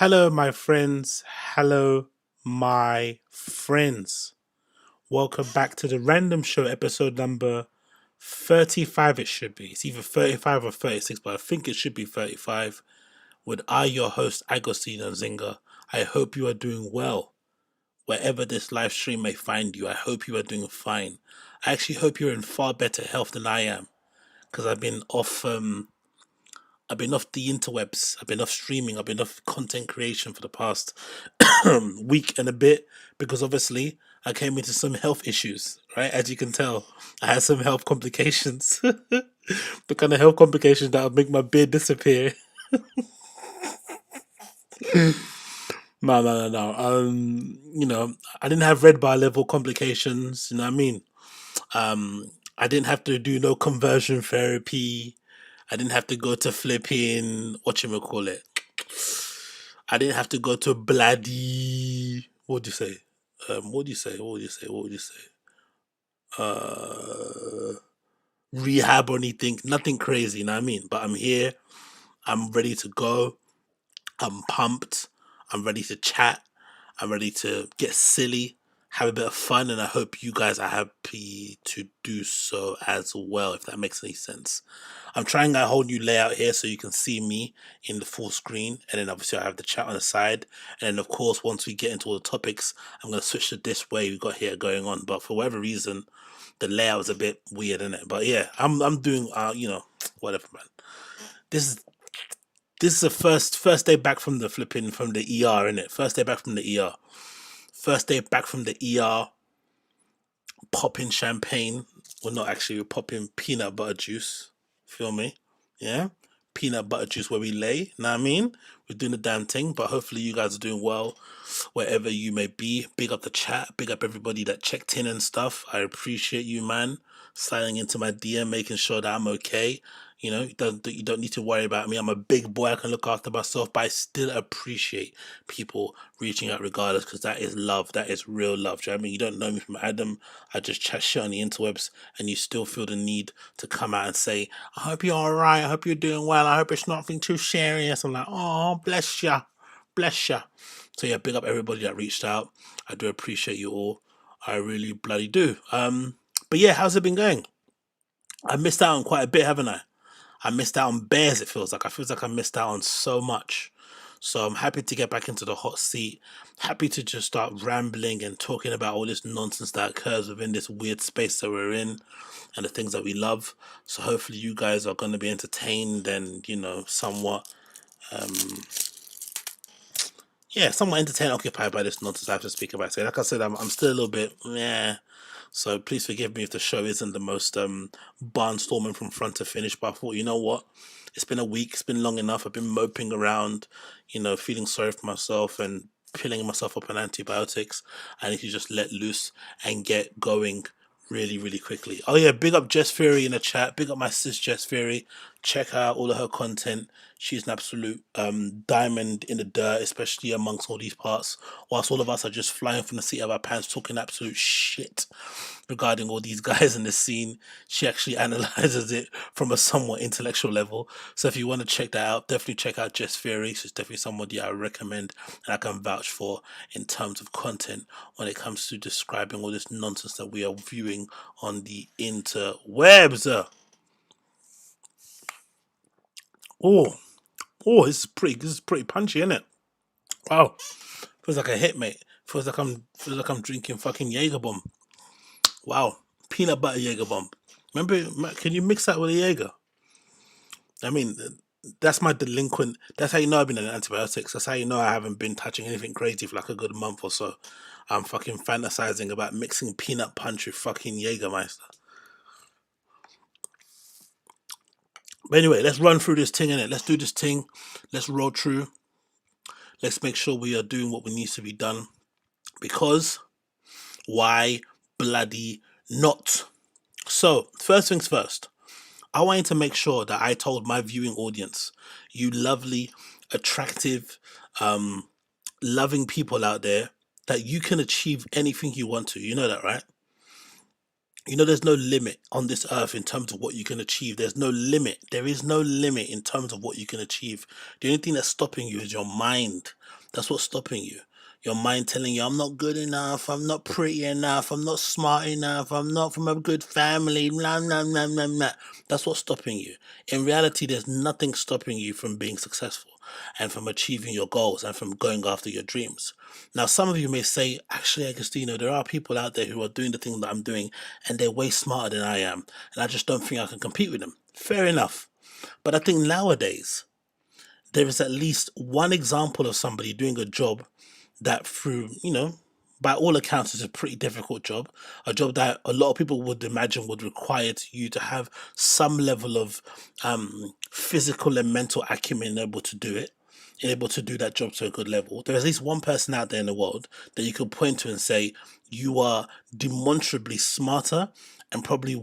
Hello, my friends. Hello, my friends. Welcome back to the Random Show, episode number 35. It should be. It's either 35 or 36, but I think it should be 35. With your host, AgostinhoZinga. I hope you are doing well. Wherever this live stream may find you, I hope you are doing fine. I actually hope you're in far better health than I am because I've been off the interwebs. I've been off streaming. I've been off content creation for the past week and a bit because obviously I came into some health issues, right? As you can tell, I had some health complications. The kind of health complications that would make my beard disappear. No. I didn't have red bar level complications. You know what I mean? I didn't have to do no conversion therapy. I didn't have to go to flipping whatchamacallit. I didn't have to go to bloody what would you say? What do you say? What would you say? What would you say? Uh Rehab or anything. Nothing crazy, you know what I mean? But I'm here, I'm ready to go, I'm pumped, I'm ready to chat, I'm ready to get silly, have a bit of fun, and I hope you guys are happy to do so as well, if that makes any sense. I'm trying a whole new layout here so you can see me in the full screen, and then obviously I have the chat on the side. And then, of course, once we get into all the topics, I'm going to switch to this way we got here going on. But for whatever reason, the layout is a bit weird, isn't it? But yeah, I'm doing whatever, man. This is this is the first day back from the flipping from the ER, isn't it? First day back from the ER. First day back from the ER, popping champagne. Well, not actually, we're popping peanut butter juice. Feel me? Yeah? Peanut butter juice where we lay. Know what I mean? We're doing the damn thing, but hopefully you guys are doing well wherever you may be. Big up the chat. Big up everybody that checked in and stuff. I appreciate you, man. Sliding into my DM, making sure that I'm okay. You don't need to worry about me. I'm a big boy. I can look after myself, but I still appreciate people reaching out regardless because that is love. That is real love. Do you know what I mean? You don't know me from Adam. I just chat shit on the interwebs, and you still feel the need to come out and say, I hope you're all right. I hope you're doing well. I hope it's nothing too serious. I'm like, oh, bless ya. Bless ya. So yeah, big up everybody that reached out. I do appreciate you all. I really bloody do. But yeah, how's it been going? I missed out on quite a bit, haven't I? I missed out on bears, it feels like. I feels like I missed out on so much. So I'm happy to get back into the hot seat. Happy to just start rambling and talking about all this nonsense that occurs within this weird space that we're in and the things that we love. So hopefully you guys are going to be entertained and, somewhat, somewhat entertained, occupied by this nonsense I have to speak about. So like I said, I'm still a little bit, so please forgive me if the show isn't the most barnstorming from front to finish. But I thought, you know what? It's been a week. It's been long enough. I've been moping around, feeling sorry for myself and filling myself up on antibiotics. I need to just let loose and get going really, really quickly. Oh yeah, big up Jess Fury in the chat. Big up my sis Jess Fury. Check out all of her content. She's an absolute diamond in the dirt, especially amongst all these parts. Whilst all of us are just flying from the seat of our pants, talking absolute shit regarding all these guys in the scene, she actually analyzes it from a somewhat intellectual level. So if you want to check that out, definitely check out Jess Fury. She's definitely somebody I recommend and I can vouch for in terms of content when it comes to describing all this nonsense that we are viewing on the interwebs. Oh, this is pretty punchy, isn't it? Wow, feels like a hit, mate. Feels like I'm drinking fucking Jaeger bomb. Wow, peanut butter Jaeger bomb. Remember, can you mix that with a Jaeger? I mean, that's my delinquent. That's how you know I've been on antibiotics. That's how you know I haven't been touching anything crazy for like a good month or so. I'm fucking fantasizing about mixing peanut punch with fucking Jägermeister. But anyway, let's run through this thing, innit? Let's do this thing. Let's roll through. Let's make sure we are doing what we need to be done. Because why bloody not? So, first things first. I wanted to make sure that I told my viewing audience, you lovely, attractive, loving people out there, that you can achieve anything you want to. You know that, right? There's no limit on this earth in terms of what you can achieve. There's no limit. There is no limit in terms of what you can achieve. The only thing that's stopping you is your mind. That's what's stopping you. Your mind telling you, I'm not good enough, I'm not pretty enough, I'm not smart enough, I'm not from a good family, blah, blah, blah, blah, blah. That's what's stopping you. In reality, there's nothing stopping you from being successful and from achieving your goals and from going after your dreams. Now, some of you may say, actually, Agostino, there are people out there who are doing the thing that I'm doing and they're way smarter than I am. And I just don't think I can compete with them. Fair enough. But I think nowadays, there is at least one example of somebody doing a job that through, by all accounts is a pretty difficult job, a job that a lot of people would imagine would require you to have some level of physical and mental acumen able to do it, able to do that job to a good level. There's at least one person out there in the world that you could point to and say, you are demonstrably smarter and probably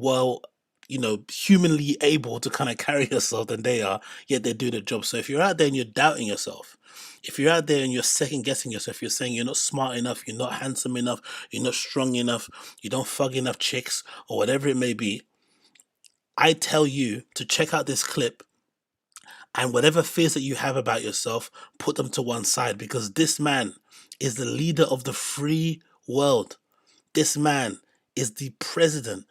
humanly able to kind of carry yourself than they are, yet they do the job. So if you're out there and you're doubting yourself, if you're out there and you're second guessing yourself, you're saying you're not smart enough, you're not handsome enough, you're not strong enough, you don't fuck enough chicks, or whatever it may be, I tell you to check out this clip and whatever fears that you have about yourself, put them to one side because this man is the leader of the free world. This man is the president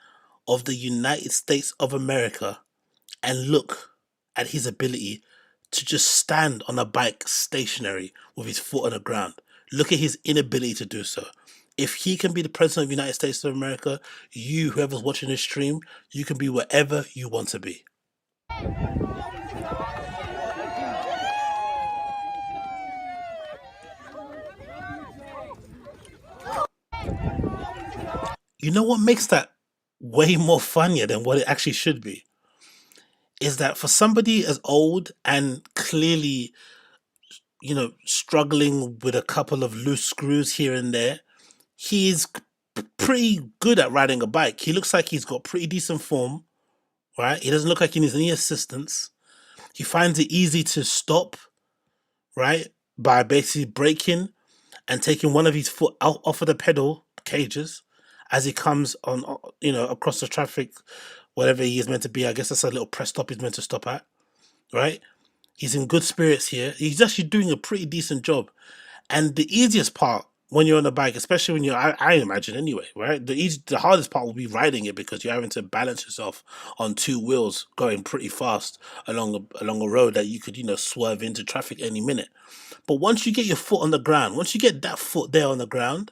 of the United States of America, and look at his ability to just stand on a bike stationary with his foot on the ground. Look at his inability to do so. If he can be the president of the United States of America, you, whoever's watching this stream, you can be wherever you want to be. You know what makes that way more funnier than what it actually should be? Is that for somebody as old and clearly, struggling with a couple of loose screws here and there, he's pretty good at riding a bike. He looks like he's got pretty decent form, right? He doesn't look like he needs any assistance. He finds it easy to stop, right? By basically braking and taking one of his foot out off of the pedal cages as he comes on, across the traffic, whatever he is meant to be. I guess that's a little press stop he's meant to stop at, right? He's in good spirits here. He's actually doing a pretty decent job. And the easiest part when you're on a bike, especially when I imagine anyway, right? The hardest part will be riding it because you're having to balance yourself on two wheels going pretty fast along a road that you could, swerve into traffic any minute. But once you get your foot on the ground, once you get that foot there on the ground,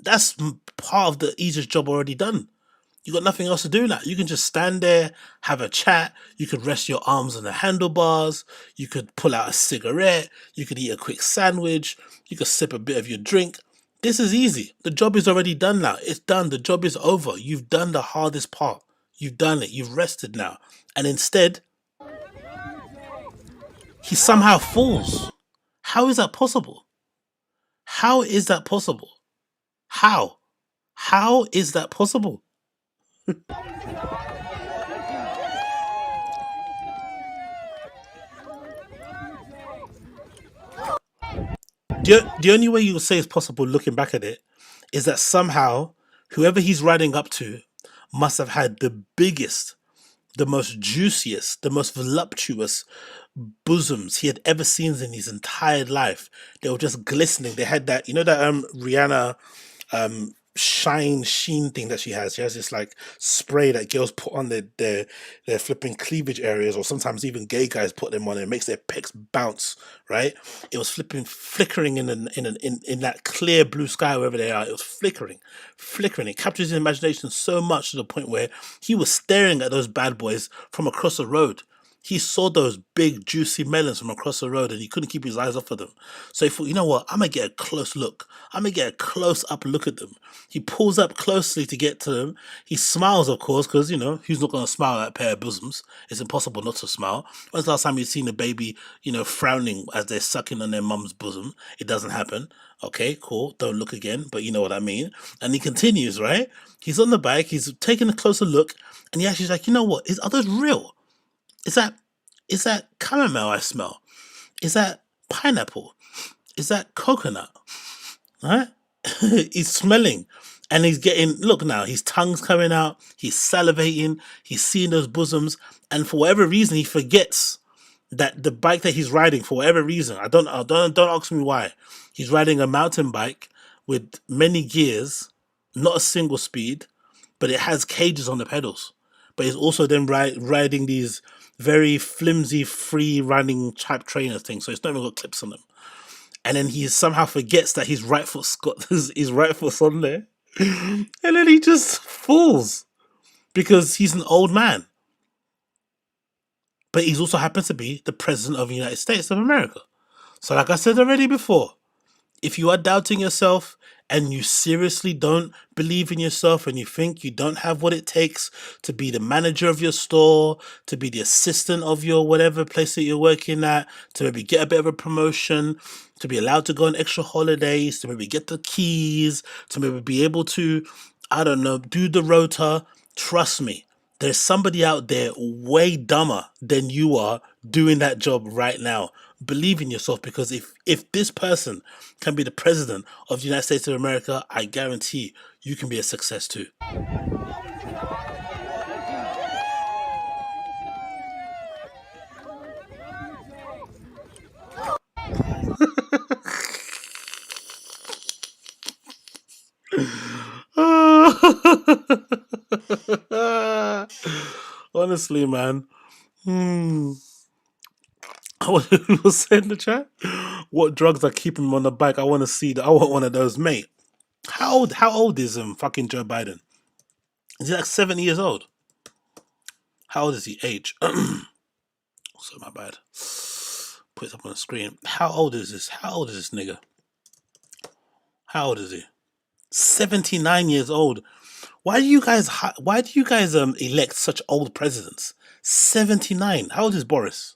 that's part of the easiest job already done. You got nothing else to do now. You can just stand there, have a chat. You could rest your arms on the handlebars. You could pull out a cigarette. You could eat a quick sandwich. You could sip a bit of your drink. This is easy. The job is already done now. It's done. The job is over. You've done the hardest part. You've done it. You've rested now. And instead, he somehow falls. How is that possible? How is that possible? How? How is that possible? The only way you would say it's possible looking back at it is that somehow whoever he's riding up to must have had the biggest, the most juiciest, the most voluptuous bosoms he had ever seen in his entire life. They were just glistening. They had that, that Rihanna sheen thing that she has. She has this like spray that girls put on their flipping cleavage areas, or sometimes even gay guys put them on. It makes their pecs bounce, right? It was flickering in that clear blue sky wherever they are. It was flickering. It captures his imagination so much to the point where he was staring at those bad boys from across the road. He saw those big juicy melons from across the road and he couldn't keep his eyes off of them. So he thought, you know what, I'm gonna get a close look. I'm gonna get a close up look at them. He pulls up closely to get to them. He smiles, of course, because who's not gonna smile at a pair of bosoms? It's impossible not to smile. When's the last time you've seen a baby, frowning as they're sucking on their mum's bosom? It doesn't happen. Okay, cool. Don't look again, but you know what I mean. And he continues, right? He's on the bike, he's taking a closer look, and he actually's like, you know what? Are those real? Is that caramel I smell? Is that pineapple? Is that coconut? Right? He's smelling And he's getting, look now, his tongue's coming out, he's salivating, he's seeing those bosoms, and for whatever reason, he forgets that the bike that he's riding, for whatever reason, don't ask me why. He's riding a mountain bike with many gears, not a single speed, but it has cages on the pedals. But he's also then riding these very flimsy free running type trainer things, so it's not even got clips on them. And then he somehow forgets that his right foot's got his right foot's on there, and then he just falls because he's an old man. But he's also happens to be the president of the United States of America. So, like I said already before, if you are doubting yourself and you seriously don't believe in yourself and you think you don't have what it takes to be the manager of your store, to be the assistant of your whatever place that you're working at, to maybe get a bit of a promotion, to be allowed to go on extra holidays, to maybe get the keys, to maybe be able to, I don't know, do the rota, trust me, there's somebody out there way dumber than you are doing that job right now. Believe in yourself, because if this person can be the president of the United States of America, I guarantee you can be a success too. Honestly, man. Hmm. What people say in the chat? What drugs are keeping him on the bike? I want to see that. I want one of those, mate. How old is fucking Joe Biden? Is he like 70 years old? How old is he? Age? So my bad. Put it up on the screen. How old is this? How old is this nigga? How old is he? 79 years old. Why do you guys elect such old presidents? 79. How old is Boris?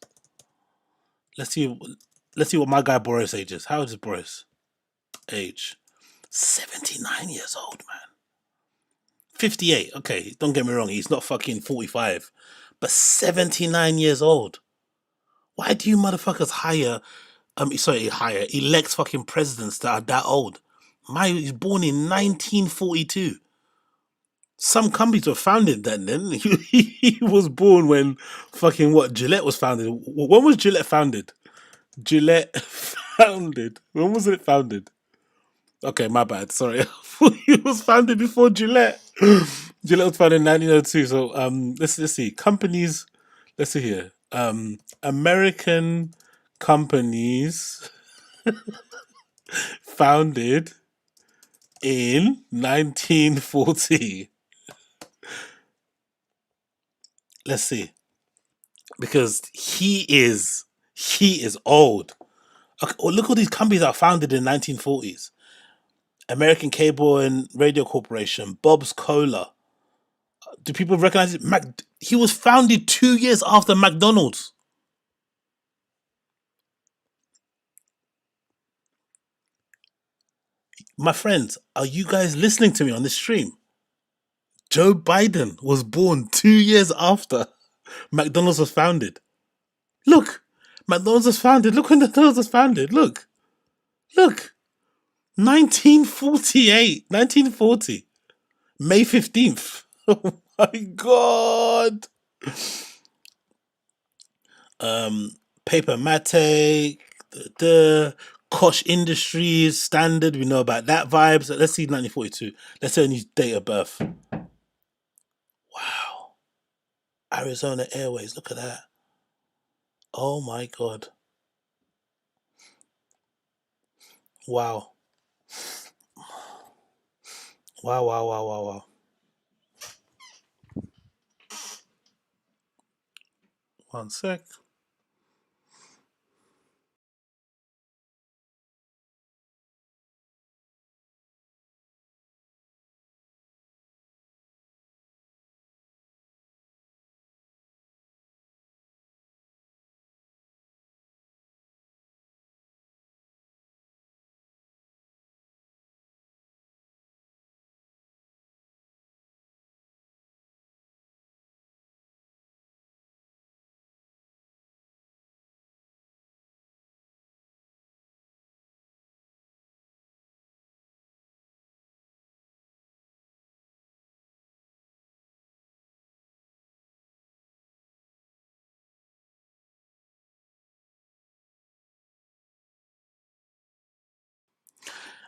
Let's see let's see what my guy Boris age is. How old is Boris? Age. 79 years old, man. 58. Okay, don't get me wrong, he's not fucking 45. But 79 years old. Why do you motherfuckers elect fucking presidents that are that old? He's born in 1942. Some companies were founded then. He was born when fucking what, Gillette was founded. When was Gillette founded? Gillette founded. When was it founded? Okay, my bad. Sorry. It was founded before Gillette. Gillette was founded in 1902. So let's see. Companies, let's see here. American companies founded in 1940. Let's see. Because he is old. Okay, well, look at these companies that are founded in 1940s. American Cable and Radio Corporation, Bob's Cola. Do people recognize it? He was founded 2 years after McDonald's. My friends, are you guys listening to me on this stream? Joe Biden was born 2 years after McDonald's was founded. Look, McDonald's was founded. Look when McDonald's was founded. Look. 1948, 1940, May 15th. Oh my God. Paper Mate, the Koch Industries, Standard, we know about that vibes. Let's see 1942. Let's see his date of birth. Wow. Arizona Airways, look at that. Oh my God. Wow. Wow, wow, wow, wow, wow. One sec.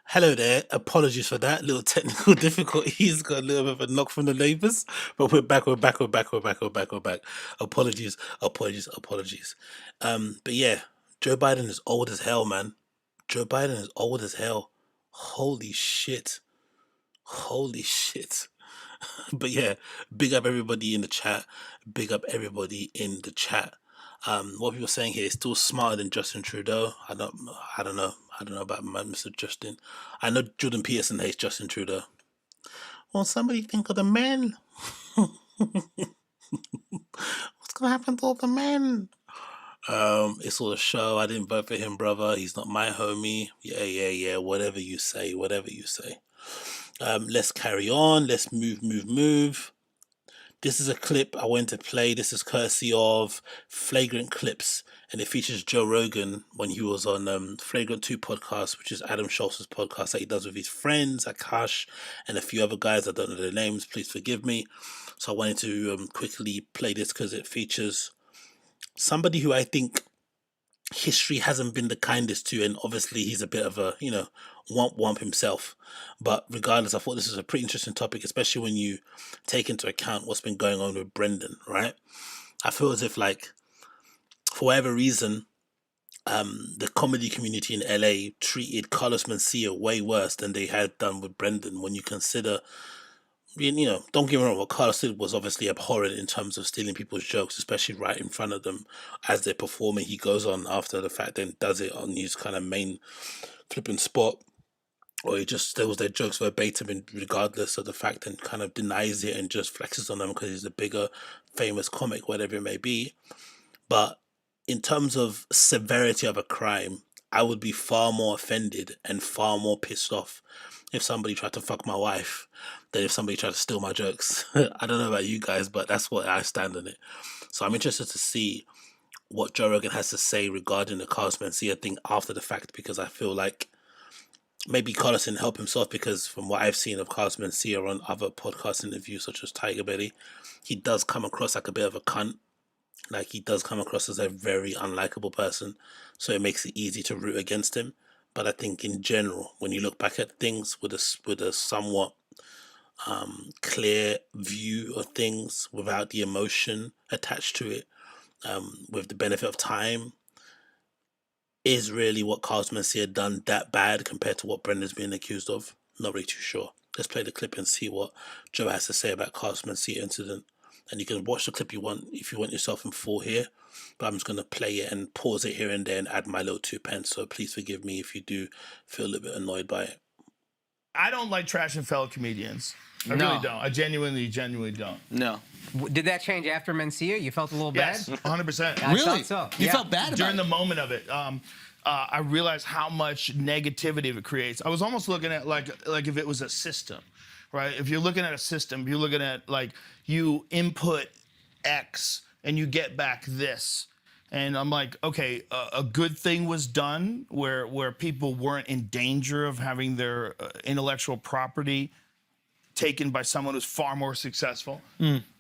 Hello there. Apologies for that. Little technical difficulties. Got a little bit of a knock from the neighbours. But we're back, we're back, we're back, we're back, we're back, we're back. Apologies, apologies, apologies. But yeah, Joe Biden is old as hell, man. Joe Biden is old as hell. Holy shit. Holy shit. But yeah, big up everybody in the chat. Big up everybody in the chat. What people are saying here is still smarter than Justin Trudeau. I don't know. I don't know about Mr. Justin. I know Jordan Peterson hates Justin Trudeau. Well, somebody think of the men. What's gonna happen to all the men? It's all a show. I didn't vote for him, brother. He's not my homie. Yeah. Whatever you say, whatever you say. Let's carry on. Let's move. This is a clip I wanted to play. This is courtesy of Flagrant Clips, and it features Joe Rogan when he was on Flagrant 2 podcast, which is Adam Schultz's podcast that he does with his friends, Akash, and a few other guys. I don't know their names. Please forgive me. So I wanted to quickly play this because it features somebody who I think history hasn't been the kindest to, and obviously he's a bit of a womp himself, but regardless, I thought this is a pretty interesting topic, especially when you take into account what's been going on with Brendan, right? I feel as if, like, for whatever reason, the comedy community in LA treated Carlos Mencia way worse than they had done with Brendan. When you consider, don't get me wrong, what Carlos did was obviously abhorrent in terms of stealing people's jokes, especially right in front of them as they're performing. He goes on after the fact, then does it on his kind of main flipping spot, or he just steals their jokes verbatim, and regardless of the fact, and kind of denies it and just flexes on them because he's a bigger, famous comic, whatever it may be. But in terms of severity of a crime, I would be far more offended and far more pissed off if somebody tried to fuck my wife than if somebody tried to steal my jokes. I don't know about you guys, but that's what I stand on it. So I'm interested to see what Joe Rogan has to say regarding the Carlos Mencia thing after the fact, because I feel like maybe Carlos didn't help himself, because from what I've seen of Carlos Mencia on other podcast interviews such as Tiger Belly, he does come across like a bit of a cunt. Like, he does come across as a very unlikable person, so it makes it easy to root against him. But I think in general, when you look back at things with a somewhat clear view of things without the emotion attached to it, with the benefit of time, is really what Carlos Mencia done that bad compared to what Brendan's being accused of? Not really too sure. Let's play the clip and see what Joe has to say about Carlos Mencia incident. And you can watch the clip you want if you want yourself in full here. But I'm just going to play it and pause it here and there and add my little 2 pence. So please forgive me if you do feel a little bit annoyed by it. I don't like trashing fellow comedians. I really don't. I genuinely don't. No. Did that change after Mencia? You felt a little Yes, bad? 100%. I Really? thought so. You Yeah. felt bad about During it? the moment of it, I realized how much negativity it creates. I was almost looking at like if it was a system, right? If you're looking at a system, you're looking at like you input X and you get back this. And I'm like, okay, a good thing was done where people weren't in danger of having their intellectual property taken by someone who's far more successful.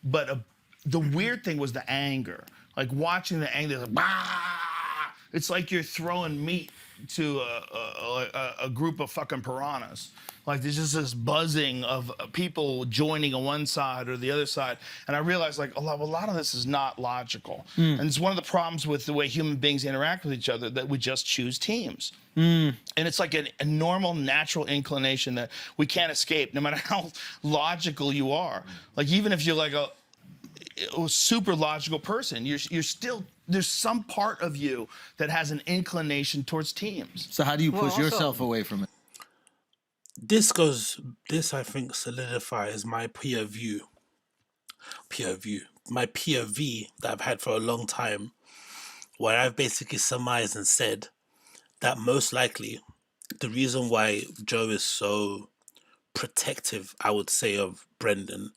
But the weird thing was the anger. Like watching the anger, like, bah! It's like you're throwing meat to a group of fucking piranhas. Like there's just this buzzing of people joining on one side or the other side. And I realized like a lot of this is not logical. And it's one of the problems with the way human beings interact with each other, that we just choose teams. And it's like a normal, natural inclination that we can't escape, no matter how logical you are. Like even if you're like a super logical person, you're still, there's some part of you that has an inclination towards teams. So how do you push also- yourself away from it? This I think solidifies my POV that I've had for a long time, where I've basically surmised and said that most likely the reason why Joe is so protective, I would say, of Brendan,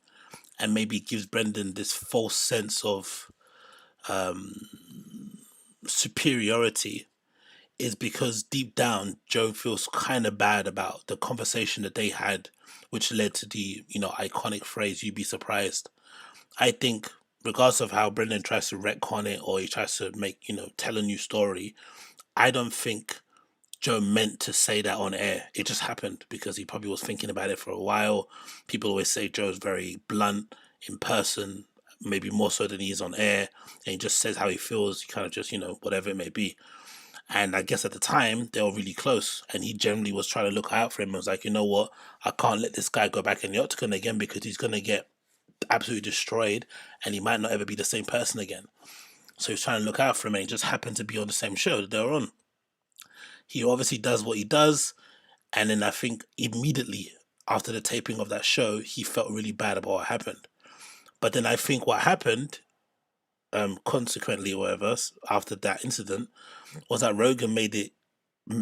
and maybe gives Brendan this false sense of superiority, is because deep down Joe feels kind of bad about the conversation that they had, which led to the iconic phrase "you'd be surprised." I think regardless of how Brendan tries to retcon it or he tries to make tell a new story, I don't think Joe meant to say that on air. It just happened because he probably was thinking about it for a while. People always say Joe's very blunt in person, maybe more so than he is on air, and he just says how he feels. He kind of just, whatever it may be. And I guess at the time they were really close, and he generally was trying to look out for him. And was like, you know what, I can't let this guy go back in the octagon again because he's gonna get absolutely destroyed, and he might not ever be the same person again. So he's trying to look out for him, and he just happened to be on the same show that they were on. He obviously does what he does, and then I think immediately after the taping of that show, he felt really bad about what happened. But then I think what happened, consequently, or whatever, after that incident, was that Rogan made it.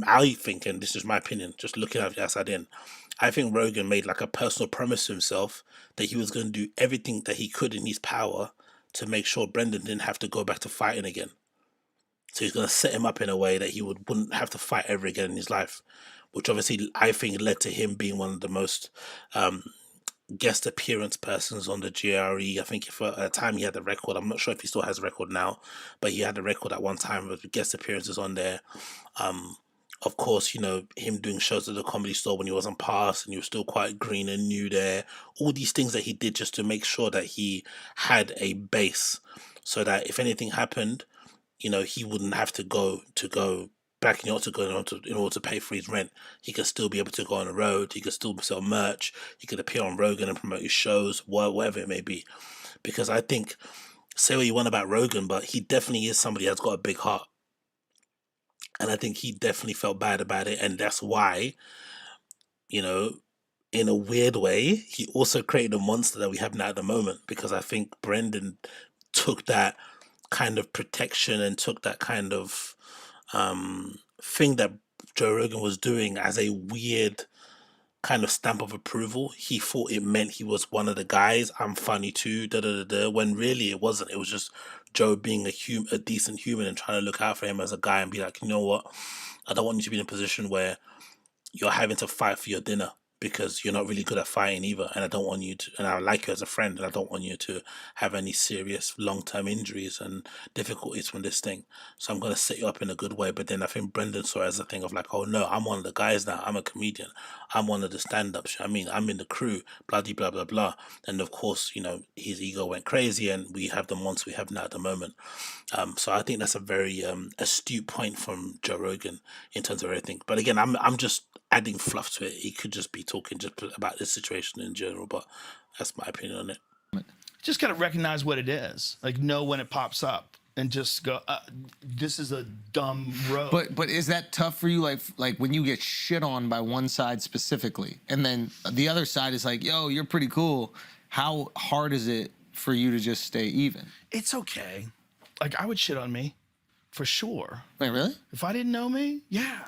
I think, and this is my opinion, just looking at the outside in, I think Rogan made like a personal promise to himself that he was going to do everything that he could in his power to make sure Brendan didn't have to go back to fighting again. So he's going to set him up in a way that he wouldn't have to fight ever again in his life, which obviously I think led to him being one of the most guest appearance persons on the GRE. I think if at a time he had the record, I'm not sure if he still has a record now, but he had a record at one time with guest appearances on there. Of course, him doing shows at the Comedy Store when he wasn't passed and he was still quite green and new there. All these things that he did just to make sure that he had a base so that if anything happened, he wouldn't have to go back in the octagon in order to pay for his rent. He could still be able to go on the road. He could still sell merch. He could appear on Rogan and promote his shows, whatever it may be. Because I think, say what you want about Rogan, but he definitely is somebody that's got a big heart. And I think he definitely felt bad about it. And that's why, in a weird way, he also created a monster that we have now at the moment. Because I think Brendan took that kind of protection and took that kind of thing that Joe Rogan was doing as a weird kind of stamp of approval. He thought it meant he was one of the guys. I'm funny too, when really it wasn't. It was just Joe being a decent human and trying to look out for him as a guy and be like, you know what? I don't want you to be in a position where you're having to fight for your dinner because you're not really good at fighting either. And I don't want you to, and I like you as a friend, and I don't want you to have any serious long-term injuries and difficulties from this thing. So I'm going to set you up in a good way. But then I think Brendan saw it as a thing of like, oh no, I'm one of the guys now. I'm a comedian. I'm one of the stand-ups. I'm in the crew, blah, blah, blah, blah. And of course, his ego went crazy and we have the monster we have now at the moment. So I think that's a very astute point from Joe Rogan in terms of everything. But again, I'm just adding fluff to it. He could just be talking just about this situation in general, but that's my opinion on it. Just got to recognize what it is. Like, know when it pops up and just go, this is a dumb road. But is that tough for you? Like when you get shit on by one side specifically, and then the other side is like, yo, you're pretty cool. How hard is it for you to just stay even? It's okay. Like, I would shit on me, for sure. Wait, really? If I didn't know me, yeah.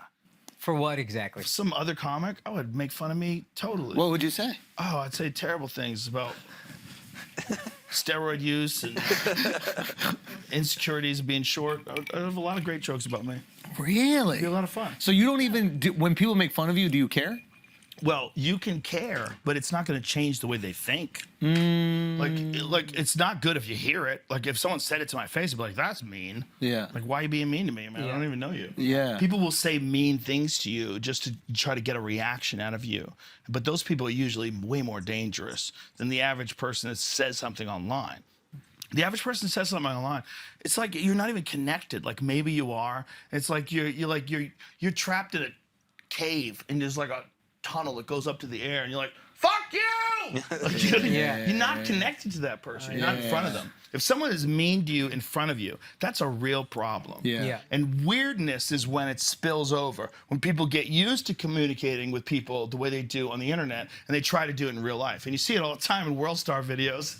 For what exactly? Some other comic, I would make fun of me totally. What would you say? Oh, I'd say terrible things about steroid use and insecurities of being short. I have a lot of great jokes about me. Really? It'd be a lot of fun. So you don't even, when people make fun of you, do you care? Well, you can care, but it's not going to change the way they think. Like it's not good if you hear it. Like if someone said it to my face, I'd be like, "That's mean." Yeah. Like, why are you being mean to me, man? Yeah. I don't even know you. Yeah. People will say mean things to you just to try to get a reaction out of you. But those people are usually way more dangerous than the average person that says something online. The average person says something online. It's like you're not even connected. Like maybe you are. It's like you're trapped in a cave and there's like a tunnel that goes up to the air and you're like, fuck you! Like, you're not connected to that person. You're not in front of them. If someone is mean to you in front of you, that's a real problem. Yeah. And weirdness is when it spills over. When people get used to communicating with people the way they do on the internet and they try to do it in real life. And you see it all the time in World Star videos.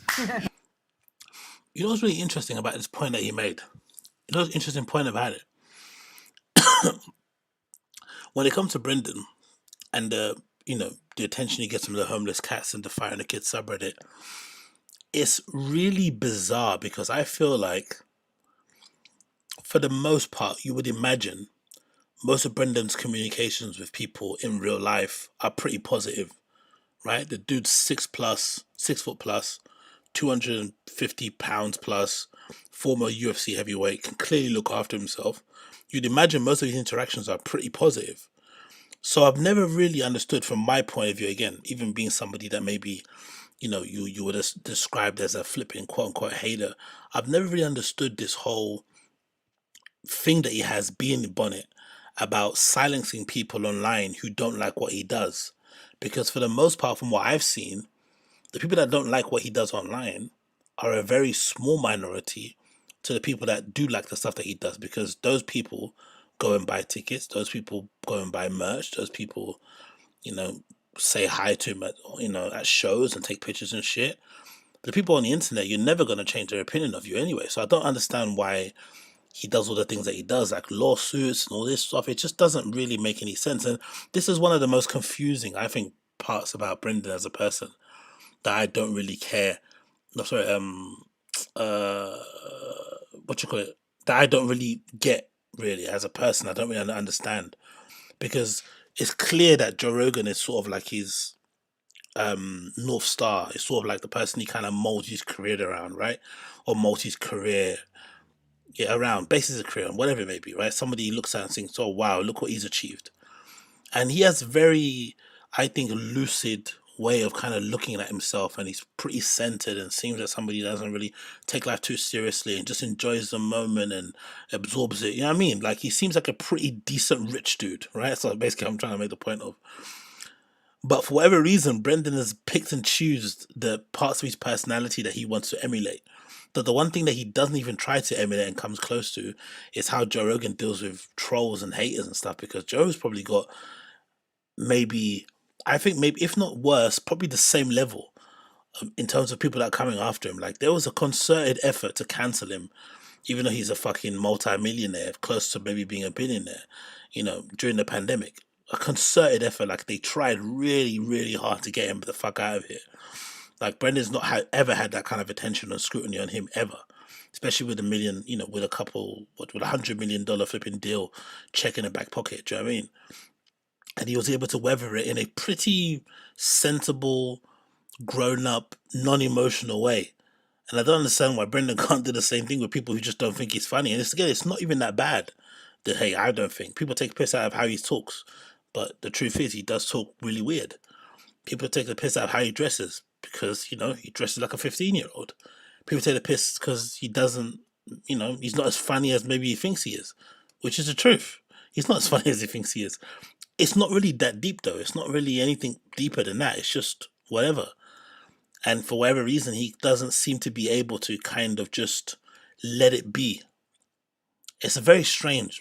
You know what's really interesting about this point that he made? You know what's interesting point about it? When it comes to Brendan and the attention he gets from the homeless cats and the Fire and the Kids subreddit, it's really bizarre because I feel like for the most part you would imagine most of Brendan's communications with people in real life are pretty positive, right? The dude's 6 foot plus, 250 pounds plus, former UFC heavyweight, can clearly look after himself. You'd imagine most of these interactions are pretty positive. So I've never really understood from my point of view, again, even being somebody that maybe, you would have described as a flipping quote unquote hater. I've never really understood this whole thing that he has being the bonnet about silencing people online who don't like what he does. Because for the most part, from what I've seen, the people that don't like what he does online are a very small minority to the people that do like the stuff that he does, because those people go and buy tickets, those people go and buy merch, those people, you know, say hi to him at at shows and take pictures and shit. The people on the internet, you're never gonna change their opinion of you anyway. So I don't understand why he does all the things that he does, like lawsuits and all this stuff. It just doesn't really make any sense. And this is one of the most confusing, I think, parts about Brendan as a person that I don't really care. No, sorry, uh, what you call it? That I don't really get really as a person. I don't really understand, because it's clear that Joe Rogan is sort of like his North Star. It's sort of like the person he kind of molds his career around, right? Or molds his career, yeah, around, bases his career on, whatever it may be, right? Somebody he looks at and thinks, oh wow, look what he's achieved. And he has very, I think, lucid way of kind of looking at himself, and he's pretty centered and seems like somebody that doesn't really take life too seriously and just enjoys the moment and absorbs it. You know what I mean? Like, he seems like a pretty decent rich dude, right? So basically I'm trying to make the point of. But for whatever reason, Brendan has picked and choose the parts of his personality that he wants to emulate. But the one thing that he doesn't even try to emulate and comes close to is how Joe Rogan deals with trolls and haters and stuff, because Joe's probably got maybe, I think maybe, if not worse, probably the same level in terms of people that are coming after him. Like, there was a concerted effort to cancel him, even though he's a fucking multi-millionaire, close to maybe being a billionaire, during the pandemic. A concerted effort, like they tried really, really hard to get him the fuck out of here. Like, Brendan's not ever had that kind of attention and scrutiny on him ever, especially with a million, with a couple, with $100 million flipping deal check in the back pocket. Do you know what I mean? And he was able to weather it in a pretty sensible, grown up, non emotional way. And I don't understand why Brendan can't do the same thing with people who just don't think he's funny. And it's not even that bad. That, hey, I don't think. People take piss out of how he talks. But the truth is, he does talk really weird. People take the piss out of how he dresses because, he dresses like a 15-year-old. People take the piss because he doesn't, he's not as funny as maybe he thinks he is, which is the truth. He's not as funny as he thinks he is. It's not really that deep, though. It's not really anything deeper than that. It's just whatever. And for whatever reason, he doesn't seem to be able to kind of just let it be. It's a very strange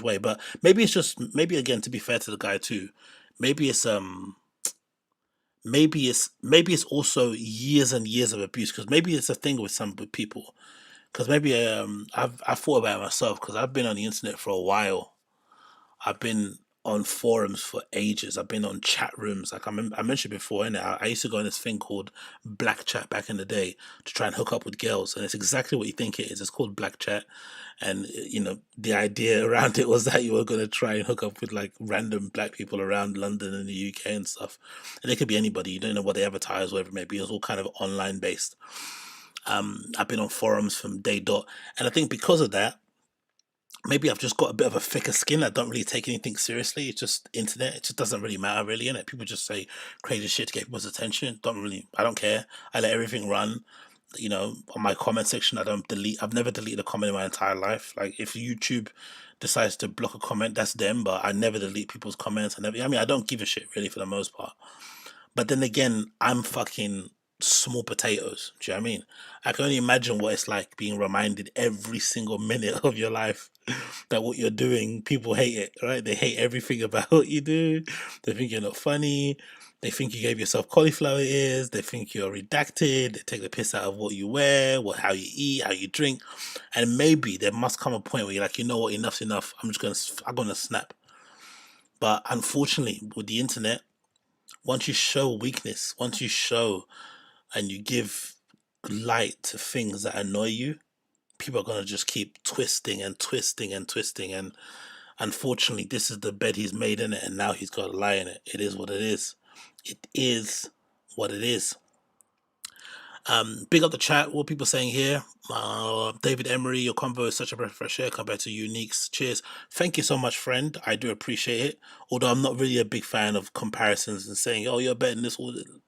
way. But maybe it's just, maybe again, to be fair to the guy too, maybe it's maybe it's also years and years of abuse, because maybe it's a thing with some people. Because maybe I've thought about it myself, because I've been on the internet for a while. I've been on forums for ages. I've been on chat rooms. Like I mentioned before, innit? I used to go on this thing called Black Chat back in the day to try and hook up with girls. And it's exactly what you think it is. It's called Black Chat. And, the idea around it was that you were going to try and hook up with like random black people around London and the UK and stuff. And it could be anybody. You don't know what they advertise, whatever it may be. It was all kind of online based. I've been on forums from day dot. And I think because of that, maybe I've just got a bit of a thicker skin. I don't really take anything seriously. It's just internet. It just doesn't really matter, really, innit? People just say crazy shit to get people's attention. I don't care. I let everything run. On my comment section, I've never deleted a comment in my entire life. Like, if YouTube decides to block a comment, that's them, but I never delete people's comments. I don't give a shit, really, for the most part. But then again, I'm fucking small potatoes. Do you know what I mean? I can only imagine what it's like being reminded every single minute of your life that what you're doing, people hate it, right? They hate everything about what you do. They think you're not funny. They think you gave yourself cauliflower ears. They think you're redacted. They take the piss out of what you wear, how you eat, how you drink. And maybe there must come a point where you're like, you know what, enough's enough. I'm gonna snap. But unfortunately, with the internet, once you show weakness, once you show and you give light to things that annoy you, people are going to just keep twisting and twisting and twisting. And unfortunately, this is the bed he's made in it, and now he's got to lie in it. It is what it is. It is what it is. Big up the chat. What people saying here? David Emery, your convo is such a breath of fresh air compared to Unique's. Cheers. Thank you so much, friend. I do appreciate it. Although I'm not really a big fan of comparisons and saying, "Oh, you're better than this."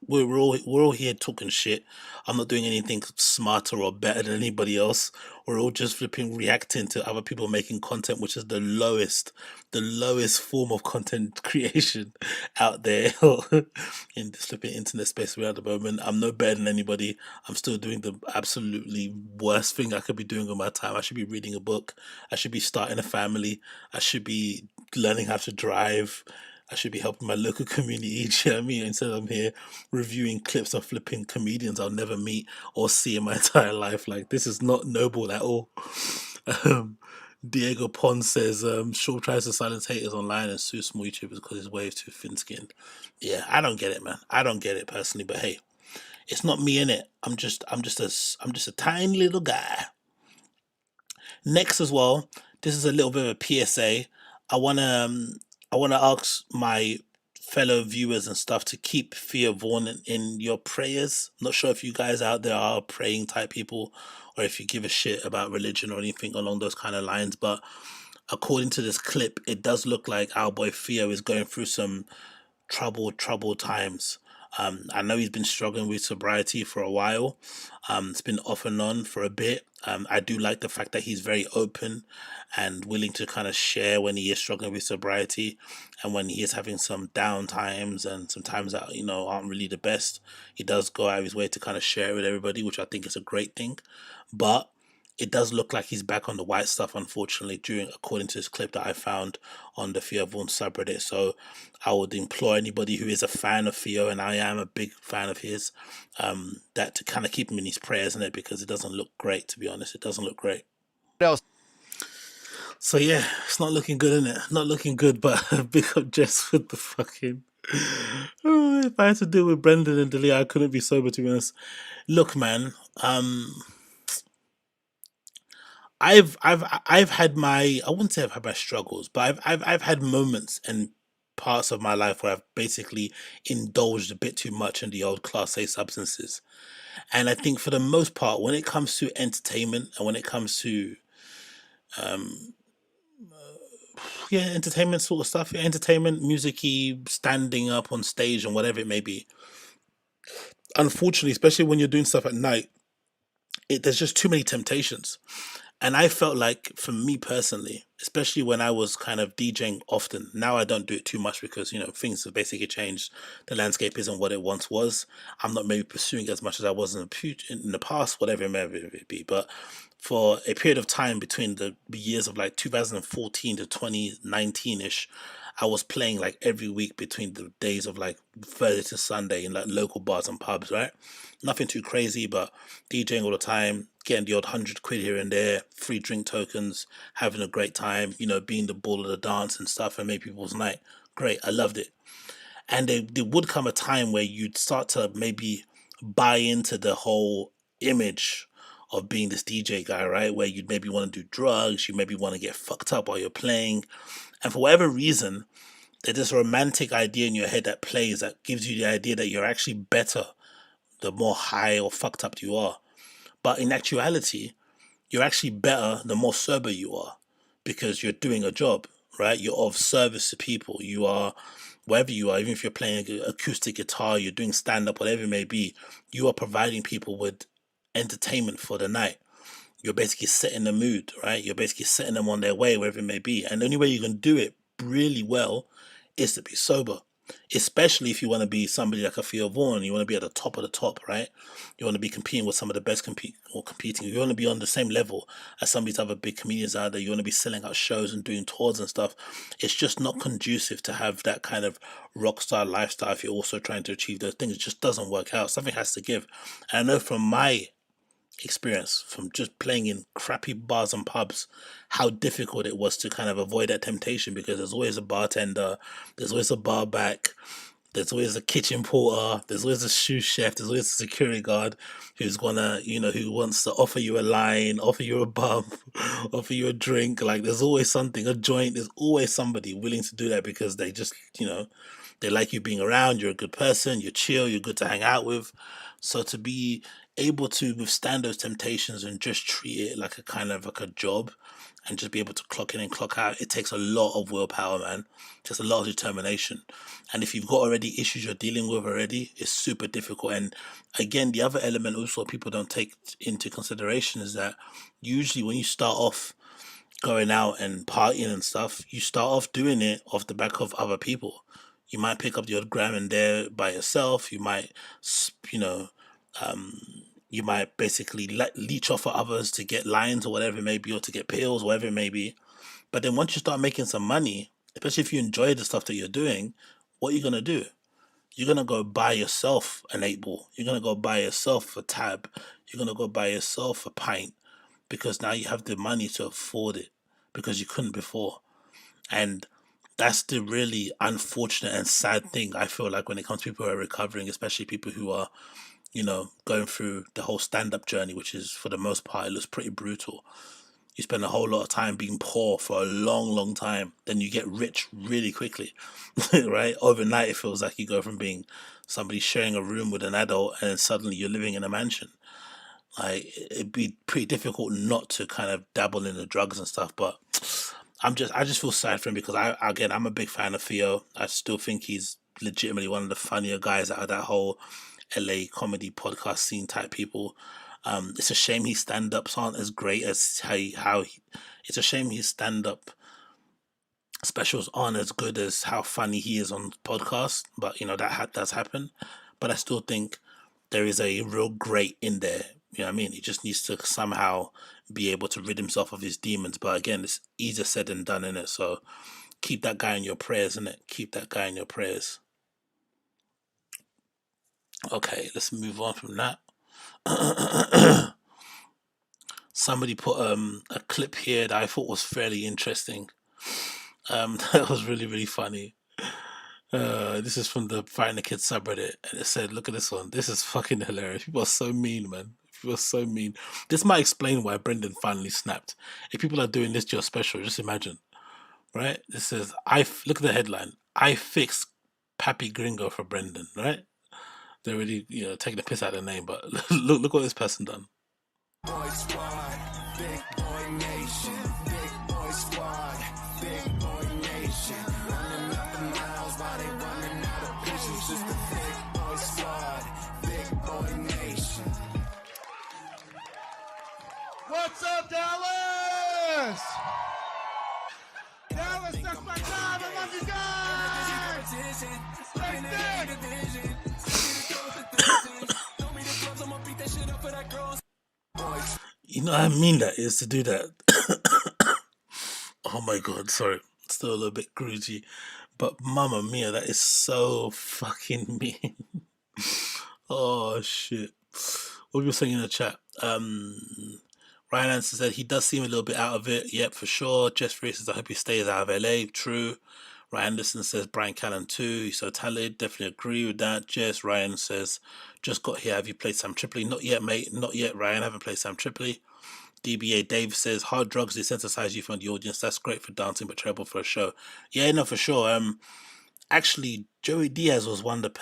We're all here talking shit. I'm not doing anything smarter or better than anybody else. We're all just flipping reacting to other people making content, which is the lowest form of content creation out there in this flipping internet space we're at the moment. I'm no better than anybody. I'm still doing the absolutely worst thing I could be doing with my time. I should be reading a book. I should be starting a family. I should be learning how to drive. I should be helping my local community. Do you know what I mean? Instead I'm here reviewing clips of flipping comedians I'll never meet or see in my entire life. Like, this is not noble at all. Um, Diego Pons says, Shaw tries to silence haters online and sue small YouTubers because his way is too thin-skinned. Yeah, I don't get it, man. I don't get it personally, but hey, it's not me in it. I'm just a tiny little guy. Next as well, this is a little bit of a PSA. I wanna ask my fellow viewers and stuff to keep Theo Vaughn in your prayers. Not sure if you guys out there are praying type people, or if you give a shit about religion or anything along those kind of lines. But according to this clip, it does look like our boy Theo is going through some troubled times. I know he's been struggling with sobriety for a while. It's been off and on for a bit. I do like the fact that he's very open and willing to kind of share when he is struggling with sobriety and when he is having some down times and some times that, aren't really the best. He does go out of his way to kind of share it with everybody, which I think is a great thing. But it does look like he's back on the white stuff, unfortunately, according to this clip that I found on the Theo Vaughn subreddit. So I would implore anybody who is a fan of Theo, and I am a big fan of his, that to kind of keep him in his prayers, in it, because it doesn't look great, to be honest. It doesn't look great. So yeah, it's not looking good, innit? Not looking good, but big up Jess with the fucking... Oh, if I had to deal with Brendan and Delia, I couldn't be sober, to be honest. Look, man, I've had my, I wouldn't say I've had my struggles, but I've had moments and parts of my life where I've basically indulged a bit too much in the old Class A substances. And I think for the most part, when it comes to entertainment and when it comes to entertainment sort of stuff, entertainment, music-y, standing up on stage and whatever it may be, unfortunately, especially when you're doing stuff at night, there's just too many temptations. And I felt like, for me personally, especially when I was kind of DJing often, now I don't do it too much because, things have basically changed. The landscape isn't what it once was. I'm not maybe pursuing as much as I was in the past, whatever it may be. But for a period of time between the years of like 2014 to 2019-ish, I was playing like every week between the days of like Thursday to Sunday in like local bars and pubs, right? Nothing too crazy, but DJing all the time, getting the odd £100 here and there, free drink tokens, having a great time, being the ball of the dance and stuff and make people's night. Great, I loved it. And there would come a time where you'd start to maybe buy into the whole image of being this DJ guy, right? Where you'd maybe want to do drugs, you maybe want to get fucked up while you're playing. And for whatever reason, there's this romantic idea in your head that plays that gives you the idea that you're actually better the more high or fucked up you are. But in actuality, you're actually better the more sober you are because you're doing a job, right? You're of service to people. You are, wherever you are, even if you're playing an acoustic guitar, you're doing stand-up, whatever it may be, you are providing people with entertainment for the night. You're basically setting the mood, right? You're basically setting them on their way, wherever it may be. And the only way you can do it really well is to be sober. Especially if you want to be somebody like a Theo Vaughn, you want to be at the top of the top, right? You want to be competing with some of the best competing. You want to be on the same level as some of these other big comedians out there. You want to be selling out shows and doing tours and stuff. It's just not conducive to have that kind of rock star lifestyle if you're also trying to achieve those things. It just doesn't work out. Something has to give. And I know from my experience, from just playing in crappy bars and pubs, how difficult it was to kind of avoid that temptation, because there's always a bartender, there's always a bar back, there's always a kitchen porter, there's always a sous chef, there's always a security guard who's gonna, who wants to offer you a line, offer you a bump, offer you a drink. Like, there's always something, a joint, there's always somebody willing to do that because they just, they like you being around, you're a good person, you're chill, you're good to hang out with. So to be able to withstand those temptations and just treat it like a kind of like a job and just be able to clock in and clock out, it takes a lot of willpower, man. Just a lot of determination. And if you've got already issues you're dealing with already, it's super difficult. And again, the other element also people don't take into consideration is that usually when you start off going out and partying and stuff, you start off doing it off the back of other people. You might pick up the odd gram and there by yourself. You might, you know, you might basically leech off of others to get lines or whatever it may be, or to get pills, whatever it may be. But then once you start making some money, especially if you enjoy the stuff that you're doing, what are you gonna do? You're gonna go buy yourself an 8 ball. You're gonna go buy yourself a tab. You're gonna go buy yourself a pint because now you have the money to afford it because you couldn't before. And that's the really unfortunate and sad thing I feel like when it comes to people who are recovering, especially people who are, going through the whole stand-up journey, which is for the most part, it looks pretty brutal. You spend a whole lot of time being poor for a long, long time. Then you get rich really quickly, right? Overnight, it feels like you go from being somebody sharing a room with an adult and then suddenly you're living in a mansion. Like, it'd be pretty difficult not to kind of dabble in the drugs and stuff. But I just feel sad for him because I'm a big fan of Theo. I still think he's legitimately one of the funnier guys out of that whole LA comedy podcast scene type people. It's a shame his stand-ups aren't as great as it's a shame his stand-up specials aren't as good as how funny he is on podcasts. But that does happen. But I still think there is a real great in there. You know what I mean? He just needs to somehow be able to rid himself of his demons. But again, it's easier said than done, innit? So keep that guy in your prayers, innit? Keep that guy in your prayers. Okay, let's move on from that. Somebody put a clip here that I thought was fairly interesting. That was really, really funny. This is from the Fighting the Kids subreddit, and it said, "Look at this one. This is fucking hilarious. People are so mean, man. People are so mean. This might explain why Brendan finally snapped. If people are doing this to your special, just imagine, right? This says, look at the headline. I fixed Pappy Gringo for Brendan, right? They're really, taking the piss out of the name, but look what this person done. Boy squad, big boy nation, big boy squad, big boy nation. Running up the miles while they running out of patience. Just a big boy squad, big boy nation. What's up, Dallas? Dallas, that's my time. I love you guys. Like that. I mean that is to do that. Oh my god, sorry. Still a little bit groogy. But mama mia, that is so fucking mean. Oh shit. What were you saying in the chat? Ryan Anderson said he does seem a little bit out of it. Yep, for sure. Jess Free says I hope he stays out of LA. True. Ryan Anderson says Brian Callen too. He's so talented. Definitely agree with that. Jess Ryan says just got here. Have you played Sam Tripoli? Not yet, mate. Not yet, Ryan. I haven't played Sam Tripoli. DBA Dave says hard drugs desensitize you from the audience. That's great for dancing, but terrible for a show. Yeah, no, for sure. Actually, Joey Diaz was one of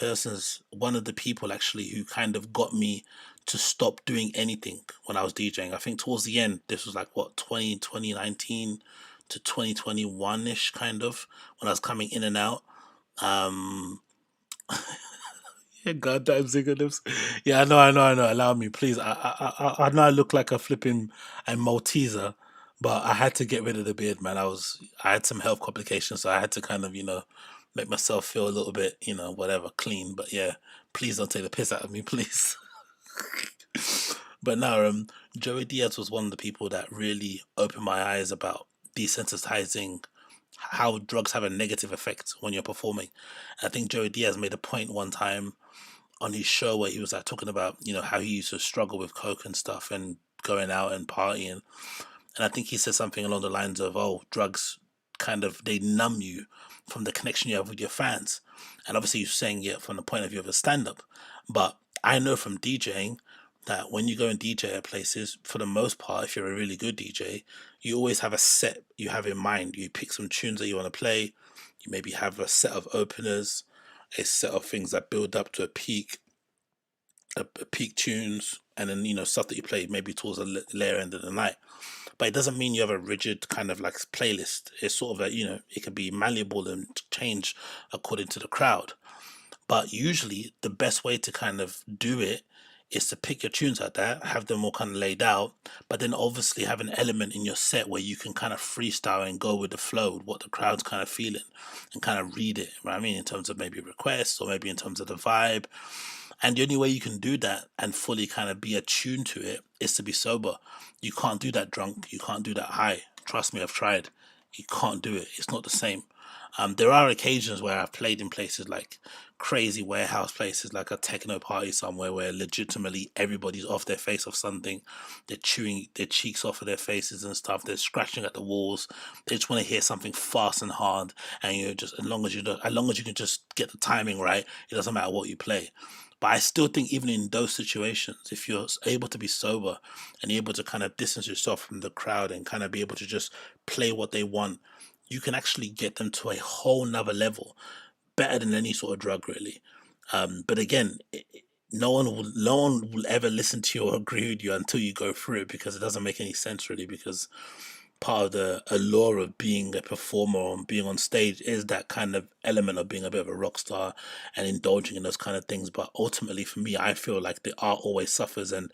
the people actually who kind of got me to stop doing anything when I was DJing. I think towards the end, this was like 2019 to 2021-ish kind of, when I was coming in and out. Yeah, goddamn Zigga lips. Yeah, I know. Allow me, please. I know I look like a flipping Malteser, but I had to get rid of the beard, man. I had some health complications, so I had to kind of, make myself feel a little bit, whatever, clean. But yeah, please don't take the piss out of me, please. But no, Joey Diaz was one of the people that really opened my eyes about desensitizing how drugs have a negative effect when you're performing. I think Joey Diaz made a point one time on his show where he was like talking about, how he used to struggle with coke and stuff and going out and partying. And I think he said something along the lines of, oh, drugs kind of, they numb you from the connection you have with your fans. And obviously you're saying it from the point of view of a stand-up. But I know from DJing that when you go and DJ at places, for the most part, if you're a really good DJ, you always have a set you have in mind. You pick some tunes that you want to play. You maybe have a set of openers, a set of things that build up to a peak. peak tunes, and then stuff that you play maybe towards the later end of the night. But it doesn't mean you have a rigid kind of like playlist. It's sort of it can be malleable and change according to the crowd. But usually the best way to kind of do it is to pick your tunes like that, have them all kind of laid out, but then obviously have an element in your set where you can kind of freestyle and go with the flow, with what the crowd's kind of feeling, and kind of read it, right? I mean, in terms of maybe requests or maybe in terms of the vibe. And the only way you can do that and fully kind of be attuned to it is to be sober. You can't do that drunk. You can't do that high. Trust me, I've tried. You can't do it. It's not the same. There are occasions where I've played in places like crazy warehouse places, like a techno party somewhere where legitimately everybody's off their face of something. They're chewing their cheeks off of their faces and stuff. They're scratching at the walls. They just want to hear something fast and hard. And as long as you can just get the timing right, it doesn't matter what you play. But I still think even in those situations, if you're able to be sober and you're able to kind of distance yourself from the crowd and kind of be able to just play what they want, you can actually get them to a whole nother level, better than any sort of drug, really. But again, no one will ever listen to you or agree with you until you go through it, because it doesn't make any sense, really, because part of the allure of being a performer and being on stage is that kind of element of being a bit of a rock star and indulging in those kind of things. But ultimately, for me, I feel like the art always suffers, and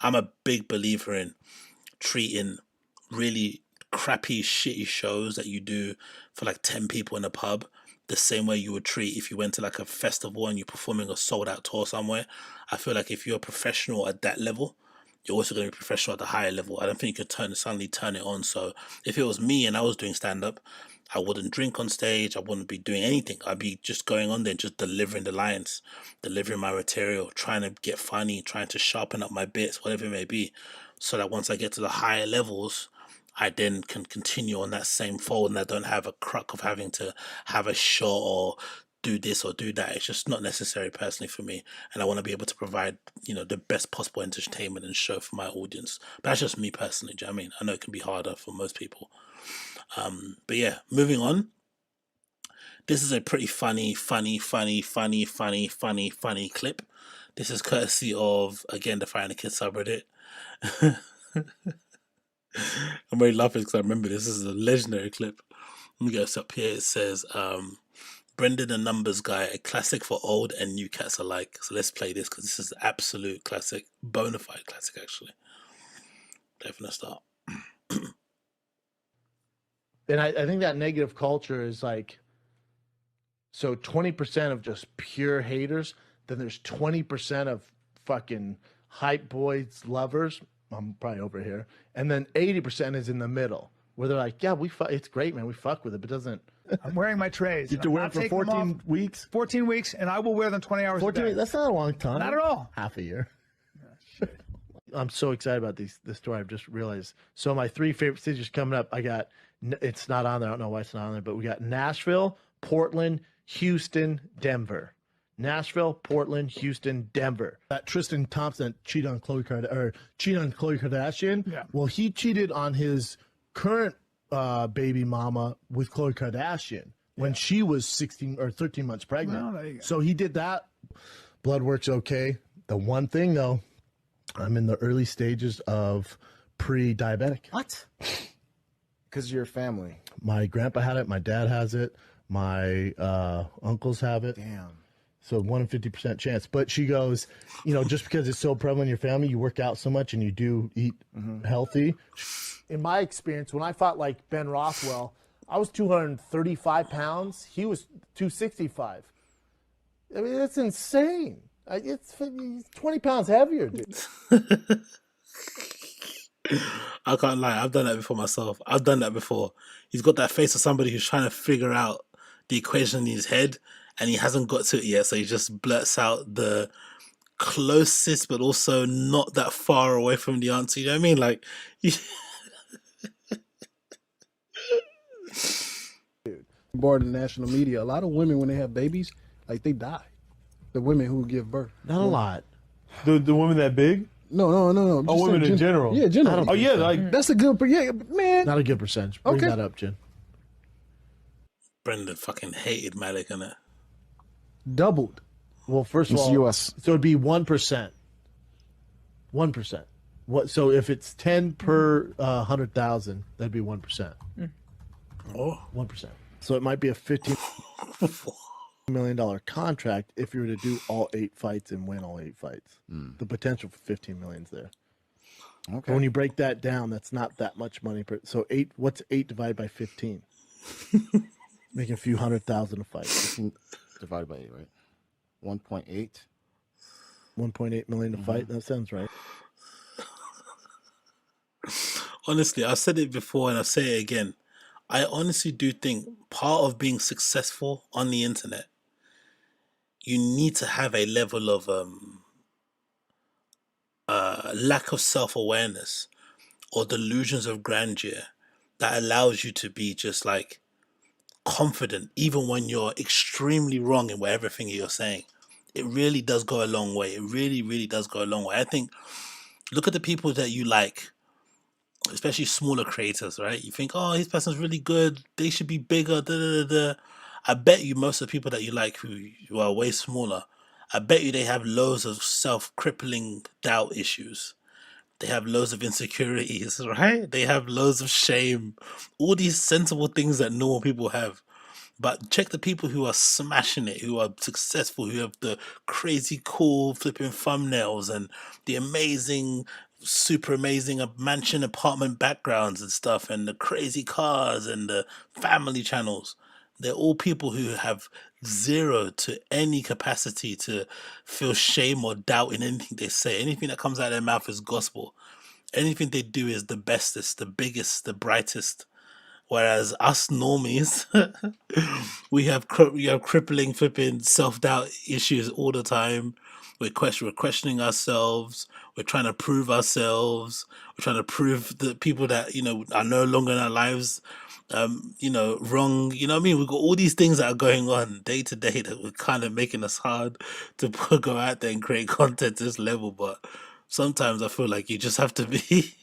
I'm a big believer in treating really crappy, shitty shows that you do for like 10 people in a pub the same way you would treat if you went to like a festival and you're performing a sold out tour somewhere. I feel like if you're a professional at that level, you're also going to be professional at the higher level. I don't think you could suddenly turn it on. So if it was me and I was doing stand-up, I wouldn't drink on stage. I wouldn't be doing anything. I'd be just going on there and just delivering the lines, delivering my material, trying to get funny, trying to sharpen up my bits, whatever it may be, so that once I get to the higher levels, I then can continue on that same fold and I don't have a crux of having to have a shot or do this or do that. It's just not necessary personally for me, and I want to be able to provide the best possible entertainment and show for my audience. But that's just me personally. Do you know what I mean? I know it can be harder for most people, but yeah, moving on. This is a pretty funny clip. This is courtesy of, again, the Fire and the Kids subreddit. I'm very laughing because I remember this is a legendary clip. Let me get this up here. It says Brendan the Numbers Guy, a classic for old and new cats alike. So let's play this because this is an absolute classic, bona fide classic, actually. Definitely start. And I think that negative culture is like, so 20% of just pure haters, then there's 20% of fucking hype boys, lovers. I'm probably over here. And then 80% is in the middle where they're like, yeah, it's great, man. We fuck with it, but it doesn't. I'm wearing my trays. You have to wear it for 14 weeks? 14 weeks, and I will wear them 20 hours 14 a day. weeks, that's not a long time. Not at all. Half a year. I'm so excited about this story. I've just realized. So my 3 favorite cities coming up, I got, it's not on there. I don't know why it's not on there, but we got Nashville, Portland, Houston, Denver. Nashville, Portland, Houston, Denver. That Tristan Thompson cheated on Khloe Kardashian. Yeah. Well, he cheated on his current baby mama with Khloe Kardashian when she was 16 or 13 months pregnant. Well, there you go. So he did that. Blood work's okay. The one thing though, I'm in the early stages of pre-diabetic. What? Because of your family. My grandpa had it. My dad has it. My uncles have it. Damn. So 1 in 50% chance. But she goes, just because it's so prevalent in your family, you work out so much and you do eat healthy. In my experience, when I fought like Ben Rothwell, I was 235 pounds. He was 265. I mean, that's insane. He's 20 pounds heavier, dude. I can't lie. I've done that before myself. I've done that before. He's got that face of somebody who's trying to figure out the equation in his head, and he hasn't got to it yet, so he just blurts out the closest but also not that far away from the answer. You know what I mean? Like, Born in the national media, a lot of women, when they have babies, like, they die. The women who give birth. Not a lot. The women that big? No. Oh, Just women saying in general. Yeah, general. Oh yeah, like That's a good, yeah, man. Not a good percentage. Bring Okay. that up, Jen. Brendan fucking hated Malik, innit? Doubled. Well, first of It's all, US. so it'd be 1%. 1%. What? So if it's 10 per 100,000, that'd be 1%. Oh. 1%. So it might be a $15 million contract if you were to do all 8 fights and win all 8 fights. The potential for 15 million's there. Okay. But when you break that down, that's not that much money per. So 8. What's 8 divided by 15? Making a few 100,000 a fight. 15 divided by 8, right? 1.8. 1.8 million a fight. That sounds right. Honestly, I've said it before and I'll say it again. I honestly do think part of being successful on the internet, you need to have a level of lack of self-awareness or delusions of grandeur that allows you to be just like confident even when you're extremely wrong in everything you're saying. It really does go a long way. It really, really does go a long way. I think, look at the people that you like, especially smaller creators, right? You think, oh, this person's really good. They should be bigger. Da, da, da, da. I bet you most of the people that you like who are way smaller, I bet you they have loads of self-crippling doubt issues. They have loads of insecurities, right? They have loads of shame. All these sensible things that normal people have. But check the people who are smashing it, who are successful, who have the crazy cool flipping thumbnails and the amazing, super amazing mansion apartment backgrounds and stuff, and the crazy cars and the family channels. They're all people who have zero to any capacity to feel shame or doubt in anything they say. Anything that comes out of their mouth is gospel. Anything they do is the bestest, the biggest, the brightest. Whereas us normies, we have crippling flipping self-doubt issues all the time. We're questioning ourselves. We're trying to prove ourselves. We're trying to prove the people that, are no longer in our lives, wrong. You know what I mean? We've got all these things that are going on day to day that we're kind of making us hard to go out there and create content to this level. But sometimes I feel like you just have to be...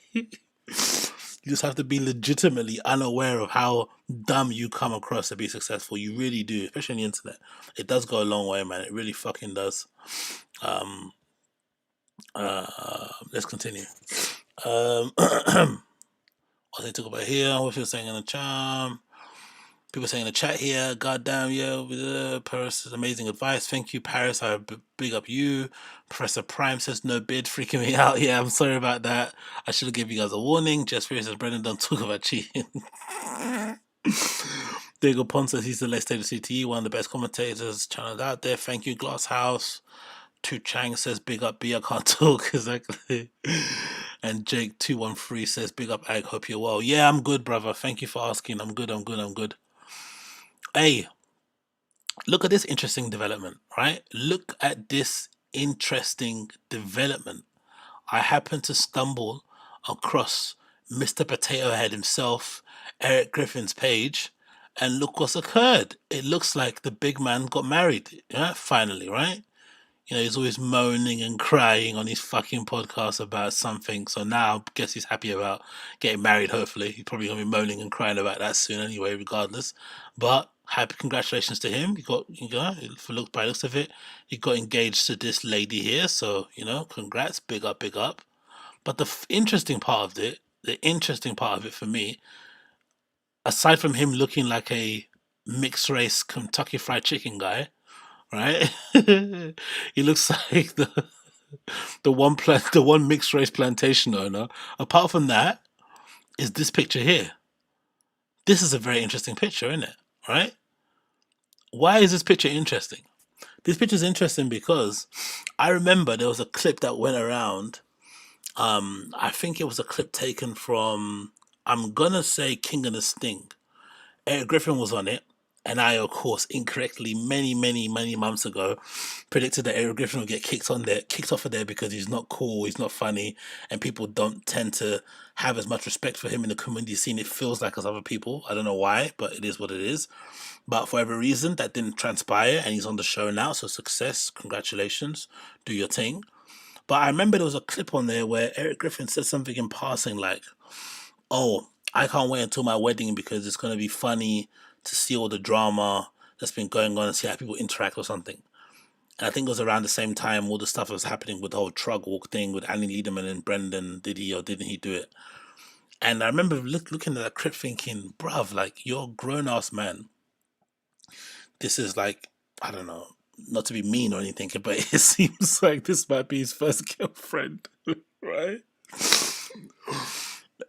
You just have to be legitimately unaware of how dumb you come across to be successful. You really do, especially on the internet. It does go a long way, man. It really fucking does. Let's continue. What they talk about here? What people saying in the chat? People saying in the chat here, goddamn, yeah, Paris is amazing advice. Thank you, Paris. I big up you. Professor Prime says no bid, freaking me out. Yeah, I'm sorry about that. I should have given you guys a warning. Just says Brendan, don't talk about cheating. Diego Pon says he's the late state of CTE, one of the best commentators channeled out there. Thank you, Glasshouse. Tu Chang says big up B, I can't talk. Exactly. And Jake 213 says big up Ag, hope you're well. Yeah, I'm good, brother. Thank you for asking. I'm good. Hey, look at this interesting development, right? Look at this interesting development. I happened to stumble across Mr. Potato Head himself, Erik Griffin's page, and look what's occurred. It looks like the big man got married, yeah, finally, right? He's always moaning and crying on his fucking podcast about something. So now I guess he's happy about getting married, hopefully. He's probably going to be moaning and crying about that soon anyway, regardless. But happy congratulations to him. He got, by the looks of it, he got engaged to this lady here. So, congrats, big up. But the interesting part of it for me, aside from him looking like a mixed race Kentucky Fried Chicken guy, right? He looks like the one mixed race plantation owner. Apart from that, is this picture here. This is a very interesting picture, isn't it? Right? Why is this picture interesting? This picture is interesting because I remember there was a clip that went around. I think it was a clip taken from, I'm gonna say, King of the Sting. Erik Griffin was on it. And I, of course, incorrectly, many months ago, predicted that Erik Griffin would get kicked off of there because he's not cool, he's not funny, and people don't tend to have as much respect for him in the comedy scene. It feels like as other people. I don't know why, but it is what it is. But for every reason, that didn't transpire, and he's on the show now, so success, congratulations, do your thing. But I remember there was a clip on there where Erik Griffin said something in passing like, oh, I can't wait until my wedding because it's going to be funny to see all the drama that's been going on and see how people interact or something. And I think it was around the same time all the stuff was happening with the whole truck walk thing with Annie Lederman and Brendan. Did he or didn't he do it? And I remember looking at that clip thinking, bruv, like, you're a grown ass man. This is like, I don't know, not to be mean or anything, but it seems like this might be his first girlfriend, right?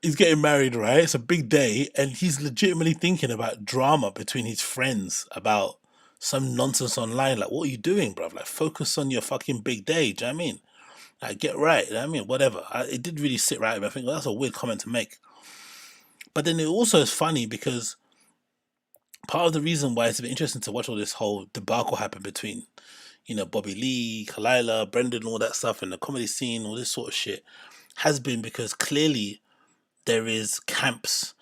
He's getting married, right? It's a big day, and he's legitimately thinking about drama between his friends about some nonsense online. Like, what are you doing, bruv? Like, focus on your fucking big day. Do you know what I mean? Like, get right. You know what I mean, whatever. It did really sit right with me. I think, well, that's a weird comment to make. But then it also is funny because part of the reason why it's been interesting to watch all this whole debacle happen between, Bobby Lee, Kalila, Brendan, all that stuff, and the comedy scene, all this sort of shit, has been because clearly there is camps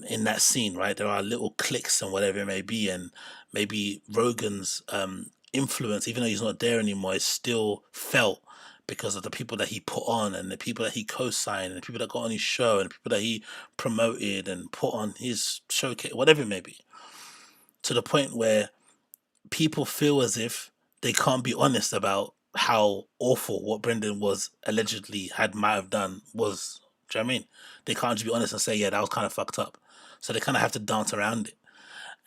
in that scene, right? There are little cliques and whatever it may be, and maybe Rogan's influence, even though he's not there anymore, is still felt because of the people that he put on and the people that he co-signed and the people that got on his show and the people that he promoted and put on his showcase, whatever it may be, to the point where people feel as if they can't be honest about how awful what Brendan was allegedly might have done was. Do you know what I mean? They can't just be honest and say, yeah, that was kind of fucked up. So they kind of have to dance around it.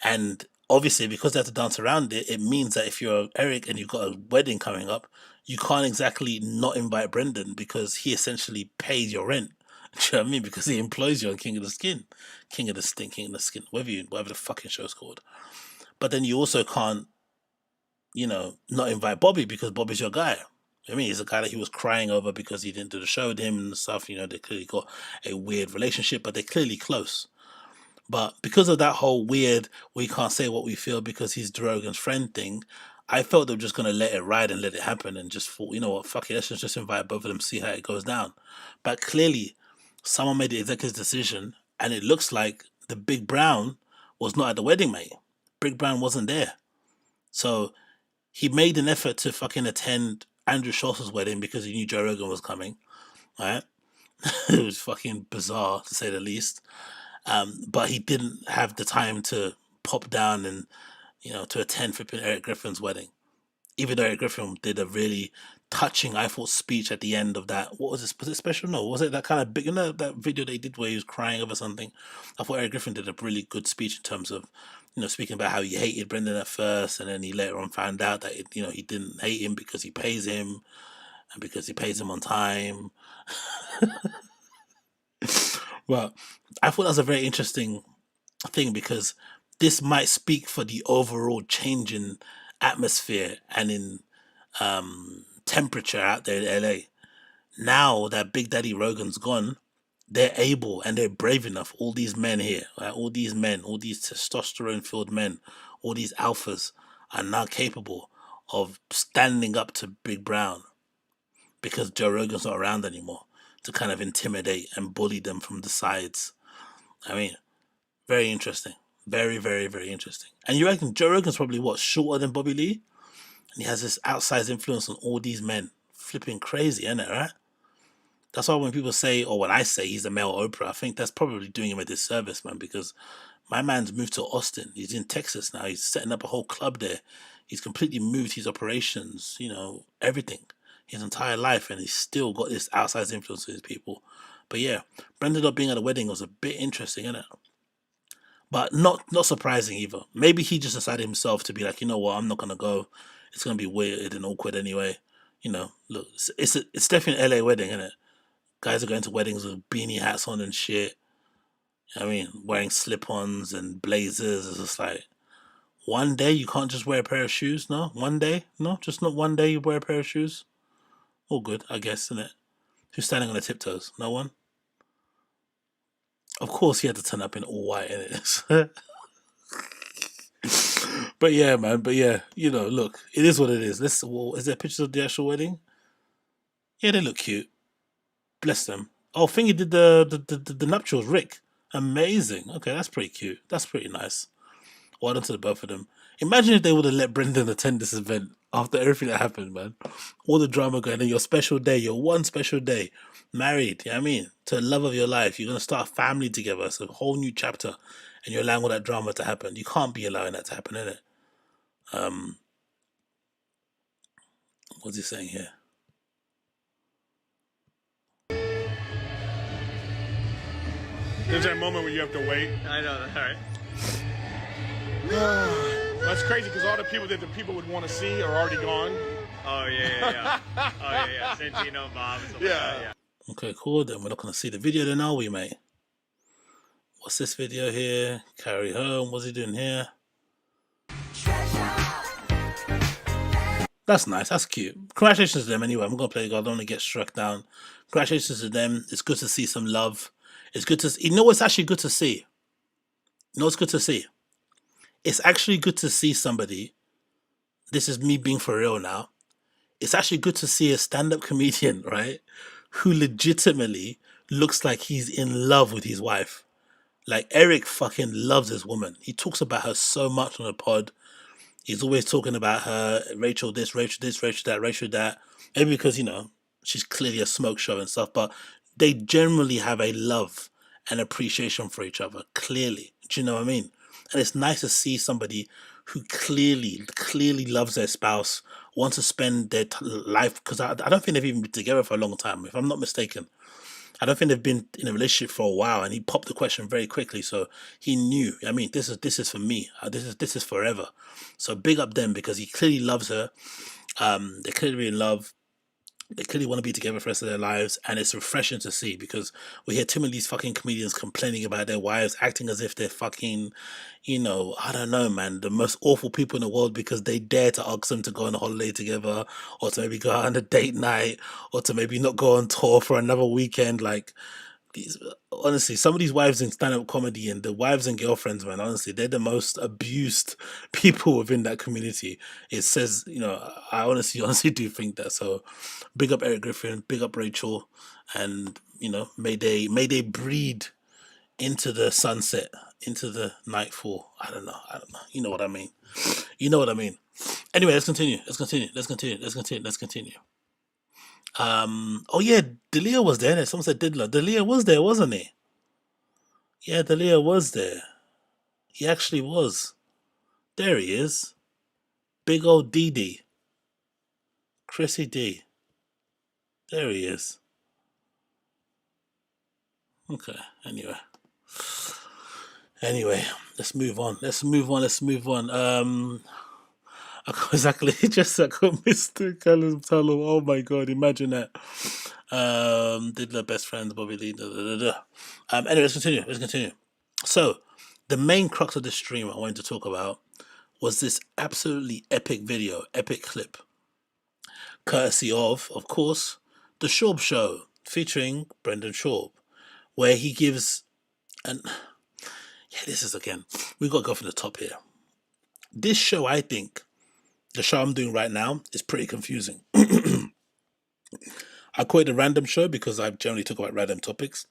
And obviously, because they have to dance around it, it means that if you're Erik and you've got a wedding coming up, you can't exactly not invite Brendan because he essentially pays your rent. Do you know what I mean? Because he employs you on King of the Skin. King of the Skin, whatever the fucking show's called. But then you also can't, not invite Bobby because Bobby's your guy. I mean, he's a guy that he was crying over because he didn't do the show with him and stuff. They clearly got a weird relationship, but they're clearly close. But because of that whole weird, we can't say what we feel because he's Rogan's friend thing, I felt they were just going to let it ride and let it happen and just thought, you know what, fuck it, let's just invite both of them, see how it goes down. But clearly, someone made the executive decision, and it looks like the Big Brown was not at the wedding, mate. Big Brown wasn't there. So he made an effort to fucking attend Andrew Schultz's wedding because he knew Joe Rogan was coming, right? It was fucking bizarre, to say the least. But he didn't have the time to pop down and, to attend flipping Erik Griffin's wedding. Even though Erik Griffin did a really touching, I thought, speech at the end of that. What was it? Was it special? No, was it that kind of big, that video they did where he was crying over something? I thought Erik Griffin did a really good speech in terms of, speaking about how he hated Brendan at first, and then he later on found out that, he didn't hate him because he pays him and because he pays him on time. Well, I thought that was a very interesting thing because this might speak for the overall change in atmosphere and in temperature out there in LA. Now that Big Daddy Rogan's gone, they're able and they're brave enough. All these men here, right? All these men, all these testosterone-filled men, all these alphas are now capable of standing up to Big Brown because Joe Rogan's not around anymore to kind of intimidate and bully them from the sides. I mean, very interesting. Very, very, very interesting. And you reckon Joe Rogan's probably, shorter than Bobby Lee? And he has this outsized influence on all these men. Flipping crazy, isn't it, right? That's why when people say, or when I say he's a male Oprah, I think that's probably doing him a disservice, man, because my man's moved to Austin. He's in Texas now. He's setting up a whole club there. He's completely moved his operations, everything. His entire life, and he's still got this outsized influence with his people. But yeah, Brendan not being at the wedding was a bit interesting, isn't it? But not surprising either. Maybe he just decided himself to be like, you know what, I'm not gonna go. It's gonna be weird and awkward anyway. Look, it's definitely an LA wedding, isn't it? Guys are going to weddings with beanie hats on and shit. I mean, wearing slip-ons and blazers. It's just like, one day you can't just wear a pair of shoes, no? One day? No? Just not one day you wear a pair of shoes? All good, I guess, isn't it? Who's standing on the tiptoes? No one? Of course he had to turn up in all white, innit? But yeah, man. But yeah, look, it is what it is. Is there pictures of the actual wedding? Yeah, they look cute. Bless them. Oh, Thingy did the nuptials, Rick. Amazing. Okay, that's pretty cute. That's pretty nice. Well done to the both of them. Imagine if they would have let Brendan attend this event after everything that happened, man. All the drama going on, your special day, your one special day, married, you know what I mean? To the love of your life. You're going to start a family together. It's a whole new chapter. And you're allowing all that drama to happen. You can't be allowing that to happen, innit? What's he saying here? There's that moment where you have to wait. I know that, right? That's crazy because all the people that the people would want to see are already gone. Oh, yeah. Oh, yeah. Santino, Bob, and stuff like that, yeah. Okay, cool. Then we're not going to see the video then, are we, mate? What's this video here? Carry home. What's he doing here? That's nice. That's cute. Congratulations to them anyway. I'm going to play God. I don't want to get struck down. Congratulations to them. It's good to see some love. It's good to... You know what's actually good to see? You know what's good to see? It's actually good to see somebody... This is me being for real now. It's actually good to see a stand-up comedian, right? Who legitimately looks like he's in love with his wife. Like, Erik fucking loves this woman. He talks about her so much on the pod. He's always talking about her, Rachel this, Rachel that, Rachel that. Maybe because, you know, she's clearly a smoke show and stuff, but they generally have a love and appreciation for each other, clearly. Do you know what I mean? And it's nice to see somebody who clearly loves their spouse, wants to spend their life, because I don't think they've even been together for a long time, if I'm not mistaken. I don't think they've been in a relationship for a while, and he popped the question very quickly, so he knew. I mean, this is for me. This is forever. So big up them because he clearly loves her. They're clearly in love. They clearly want to be together for the rest of their lives, and it's refreshing to see because we hear too many of these fucking comedians complaining about their wives, acting as if they're fucking, you know, I don't know, man, the most awful people in the world because they dare to ask them to go on a holiday together, or to maybe go out on a date night, or to maybe not go on tour for another weekend. Like, honestly, some of these wives in stand-up comedy and the wives and girlfriends, man, honestly, they're the most abused people within that community. It says, you know, I honestly do think that. So big up Erik Griffin, big up Rachel, and, you know, may they breed into the sunset, into the nightfall. I don't know. You know what I mean. Anyway, let's continue. Oh yeah, Delia was there. Someone said Diddler. Delia was there, wasn't he? Yeah, Delia was there. He actually was. There he is. Big old DD. Chrissy D. There he is. Okay, anyway, let's move on. Exactly, just like Mr. Callum Talum. Oh my god, imagine that. Diddler, best friends, Bobby Lee. Anyway, let's continue. So, the main crux of the stream I wanted to talk about was this absolutely epic video, epic clip, courtesy of course, the Schaub Show featuring Brendan Schaub, where he gives this is again, we got to go from the top here. This show, I think, the show I'm doing right now is pretty confusing. I call it a random show because I generally talk about random topics,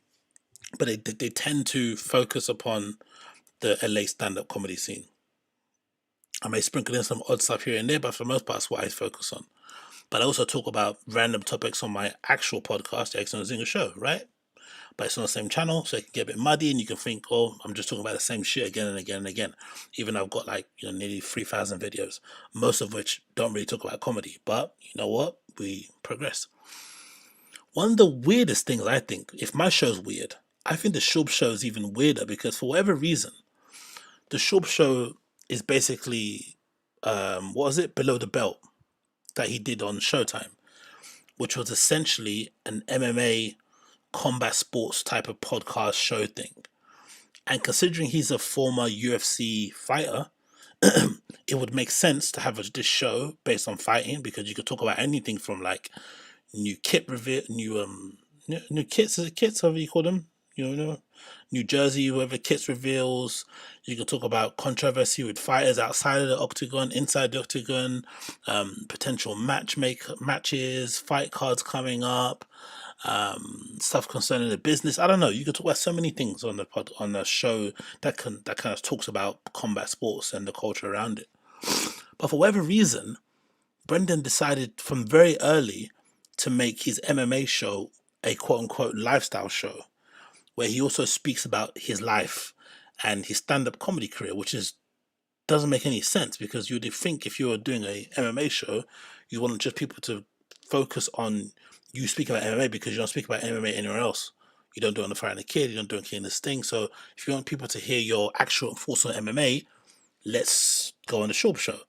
but they tend to focus upon the LA stand-up comedy scene. I may sprinkle in some odd stuff here and there, but for the most part, that's what I focus on. But I also talk about random topics on my actual podcast, the AgostinhoZinga Show, right? But it's on the same channel, so it can get a bit muddy, and you can think, oh, I'm just talking about the same shit again and again and again. Even though I've got nearly 3,000 videos, most of which don't really talk about comedy. But you know what? We progress. One of the weirdest things, I think, if my show's weird, I think the Schaub Show is even weirder because for whatever reason, the Schaub Show is basically, Below the Belt that he did on Showtime, which was essentially an MMA combat sports type of podcast show thing. And considering he's a former UFC fighter, it would make sense to have this show based on fighting because you could talk about anything from like new kits, is it kits, however you call them? New Jersey, whoever kits reveals. You can talk about controversy with fighters outside of the octagon, inside the octagon, potential matches, fight cards coming up, stuff concerning the business. I don't know. You could talk about so many things on the show that kind of talks about combat sports and the culture around it. But for whatever reason, Brendan decided from very early to make his MMA show a quote-unquote lifestyle show, where he also speaks about his life and his stand-up comedy career, which doesn't make any sense because you'd think if you were doing a MMA show, You want just people to focus on you speak about MMA because you don't speak about MMA anywhere else. You don't do it on the Fire and the Kid. You don't do it on King and the Sting. So if you want people to hear your actual thoughts on MMA, let's go on the Schaub show.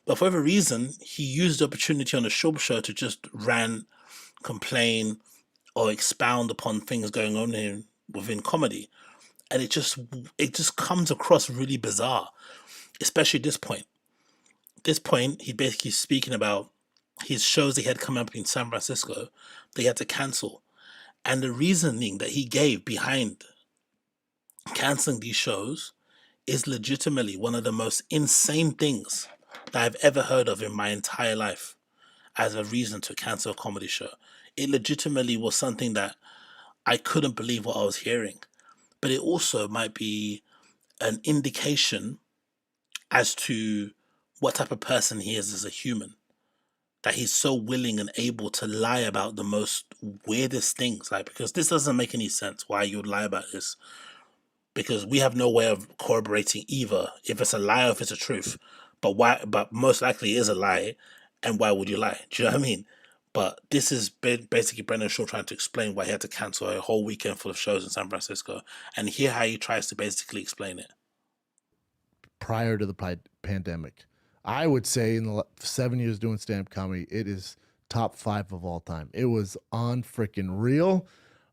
But for whatever reason, he used the opportunity on the Schaub show to just rant, complain, or expound upon things going on within comedy. And it just comes across really bizarre, especially at this point. At this point, he basically speaking about his shows that he had come up in San Francisco, they had to cancel. And the reasoning that he gave behind canceling these shows is legitimately one of the most insane things that I've ever heard of in my entire life as a reason to cancel a comedy show. It legitimately was something that I couldn't believe what I was hearing. But it also might be an indication as to what type of person he is as a human. That he's so willing and able to lie about the most weirdest things. Like, because this doesn't make any sense why you would lie about this. Because we have no way of corroborating either if it's a lie or if it's a truth. But most likely it is a lie. And why would you lie? Do you know what I mean? But this is basically Brendan Schaub trying to explain why he had to cancel a whole weekend full of shows in San Francisco. And hear how he tries to basically explain it. Prior to the pandemic, I would say in the 7 years doing stand-up comedy, it is top 5 of all time. It was on freaking real.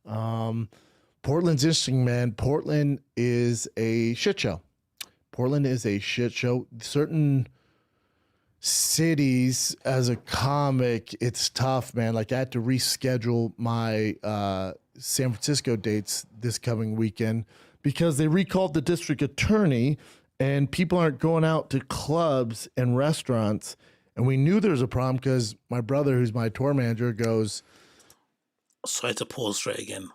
Portland's interesting, man. Portland is a shit show. Portland is a shit show. Certain cities, as a comic, it's tough, man. Like, I had to reschedule my San Francisco dates this coming weekend because they recalled the district attorney and people aren't going out to clubs and restaurants. And we knew there was a problem because my brother, who's my tour manager, goes... Sorry to pause straight again.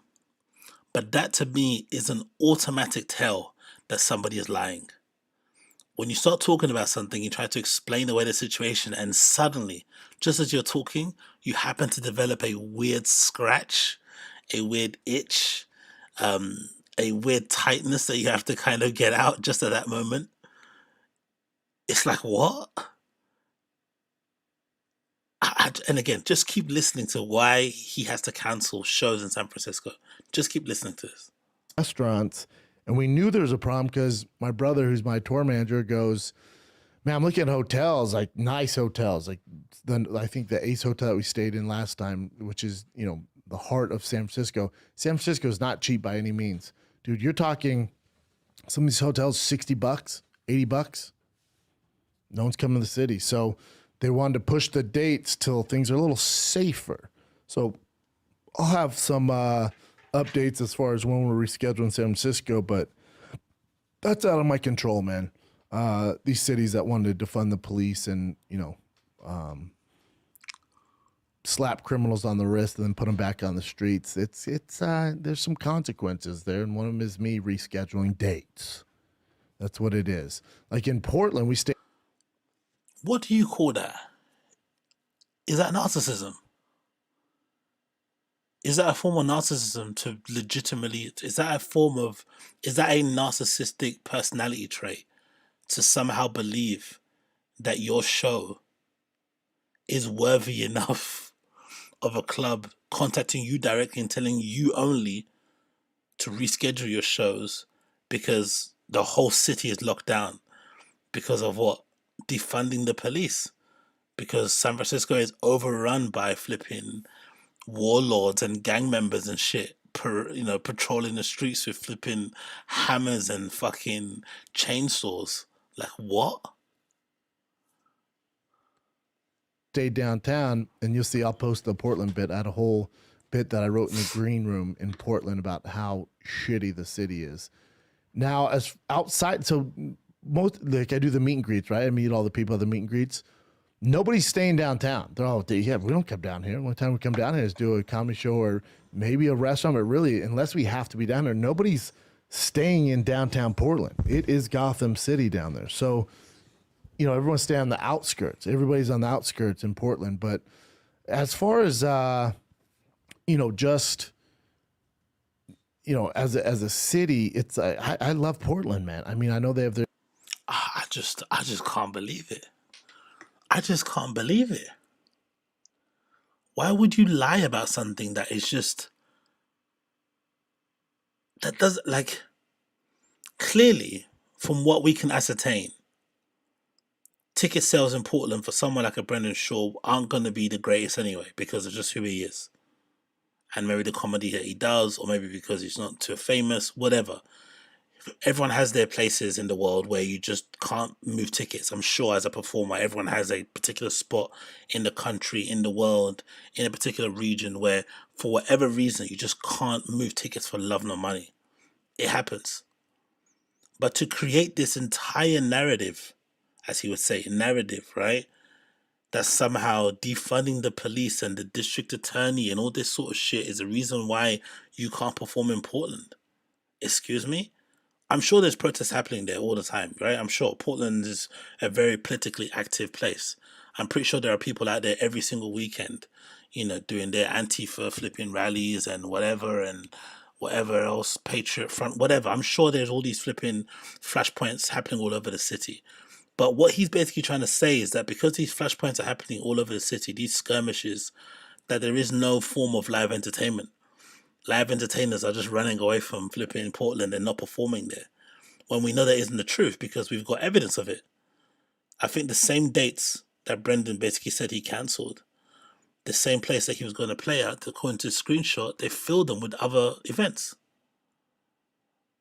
But that to me is an automatic tell that somebody is lying. When you start talking about something, you try to explain away the situation, and suddenly, just as you're talking, you happen to develop a weird scratch, a weird itch, a weird tightness that you have to kind of get out just at that moment. It's like, what? And again, just keep listening to why he has to cancel shows in San Francisco. Just keep listening to this. Restaurants. And we knew there was a problem because my brother, who's my tour manager, goes, man, I'm looking at hotels, like nice hotels. Like I think the Ace Hotel that we stayed in last time, which is, the heart of San Francisco. San Francisco is not cheap by any means. Dude, you're talking some of these hotels, $60, $80. No one's coming to the city. So they wanted to push the dates till things are a little safer. So I'll have some updates as far as when we're rescheduling San Francisco, but that's out of my control, man. These cities that wanted to defund the police and, slap criminals on the wrist and then put them back on the streets. It's there's some consequences there, and one of them is me rescheduling dates. That's what it is. Like in Portland, we stay. What do you call that? Is that narcissism? Is that a form of narcissism to legitimately, is that a narcissistic personality trait to somehow believe that your show is worthy enough of a club contacting you directly and telling you only to reschedule your shows because the whole city is locked down because of what? Defunding the police. Because San Francisco is overrun by flipping warlords and gang members and shit, patrolling the streets with flipping hammers and fucking chainsaws. Like, what? Stay downtown, and you'll see I'll post the Portland bit. I had a whole bit that I wrote in the green room in Portland about how shitty the city is. Now, as outside, so most, like I do the meet and greets, right? I meet all the people at the meet and greets. Nobody's staying downtown. They're all, yeah, we don't come down here. One time we come down here is do a comedy show or maybe a restaurant, but really, unless we have to be down there, nobody's staying in downtown Portland. It is Gotham City down there. So, everyone's staying on the outskirts. Everybody's on the outskirts in Portland. But as far as, just, as a city, it's, I love Portland, man. I mean, I know they have their. I just can't believe it. I just can't believe it. Why would you lie about something that is just that does like clearly from what we can ascertain, ticket sales in Portland for someone like a Brendan Schaub aren't going to be the greatest anyway because of just who he is. And maybe the comedy that he does, or maybe because he's not too famous, whatever. Everyone has their places in the world where you just can't move tickets. I'm sure as a performer, everyone has a particular spot in the country, in the world, in a particular region where for whatever reason, you just can't move tickets for love nor money. It happens. But to create this entire narrative, as he would say, narrative, right? That's somehow defunding the police and the district attorney and all this sort of shit is the reason why you can't perform in Portland. Excuse me? I'm sure there's protests happening there all the time, right? I'm sure Portland is a very politically active place. I'm pretty sure there are people out there every single weekend, you know, doing their Antifa flipping rallies and whatever else, Patriot Front, whatever. I'm sure there's all these flipping flashpoints happening all over the city. But what he's basically trying to say is that because these flashpoints are happening all over the city, these skirmishes, that there is no form of live entertainment. Live entertainers are just running away from flipping Portland and not performing there. When we know that isn't the truth because we've got evidence of it. I think the same dates that Brendan basically said he cancelled, the same place that he was going to play at, according to the screenshot, they filled them with other events.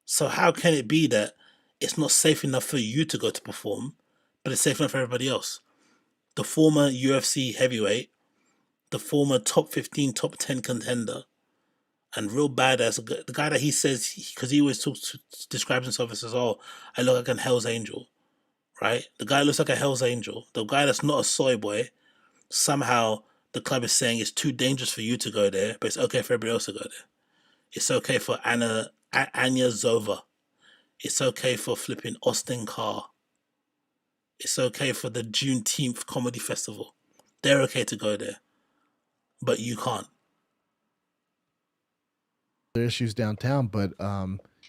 So how can it be that it's not safe enough for you to go to perform, but it's safe enough for everybody else? The former UFC heavyweight, the former top 15, top 10 contender, and real badass, the guy that he says, because he always describes himself as, oh, I look like a Hell's Angel, right? The guy looks like a Hell's Angel. The guy that's not a soy boy, somehow the club is saying it's too dangerous for you to go there, but it's okay for everybody else to go there. It's okay for Anya Zova. It's okay for flipping Austin Carr. It's okay for the Juneteenth Comedy Festival. They're okay to go there, but you can't. There are issues downtown, but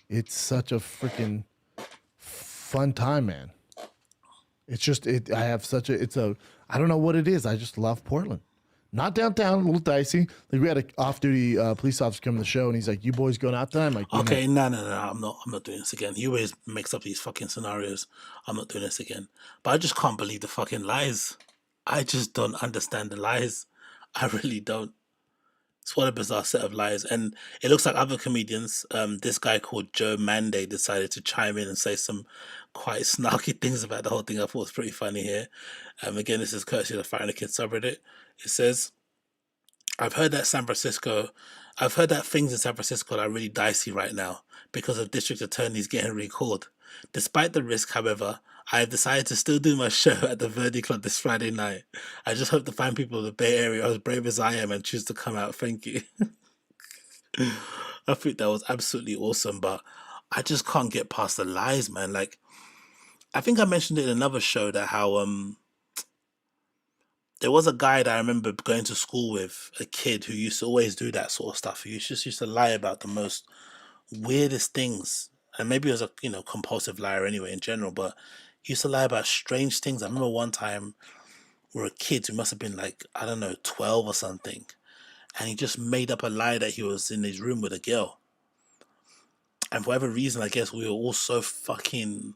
it's such a freaking fun time, man. It's just I don't know what it is. I just love Portland. Not downtown, a little dicey. Like we had an off-duty police officer come to the show, and he's like, "You boys going out tonight?" I'm like, okay, no, I'm not doing this again. He always makes up these fucking scenarios. I'm not doing this again. But I just can't believe the fucking lies. I just don't understand the lies. I really don't. It's what a bizarre set of lies. And it looks like other comedians, this guy called Joe Mande decided to chime in and say some quite snarky things about the whole thing. I thought was pretty funny here. Again, this is courtesy of the Fighting the Kids subreddit. It says, I've heard that things in San Francisco are really dicey right now because of district attorneys getting recalled. Despite the risk, however, I have decided to still do my show at the Verdi Club this Friday night. I just hope to find people in the Bay Area as brave as I am and choose to come out. Thank you. I think that was absolutely awesome, but I just can't get past the lies, man. Like, I think I mentioned it in another show that how there was a guy that I remember going to school with, a kid who used to always do that sort of stuff. He just used to lie about the most weirdest things. And maybe he was a compulsive liar anyway in general, but he used to lie about strange things. I remember one time we were kids, we must have been like, I don't know, 12 or something. And he just made up a lie that he was in his room with a girl. And for whatever reason, I guess we were all so fucking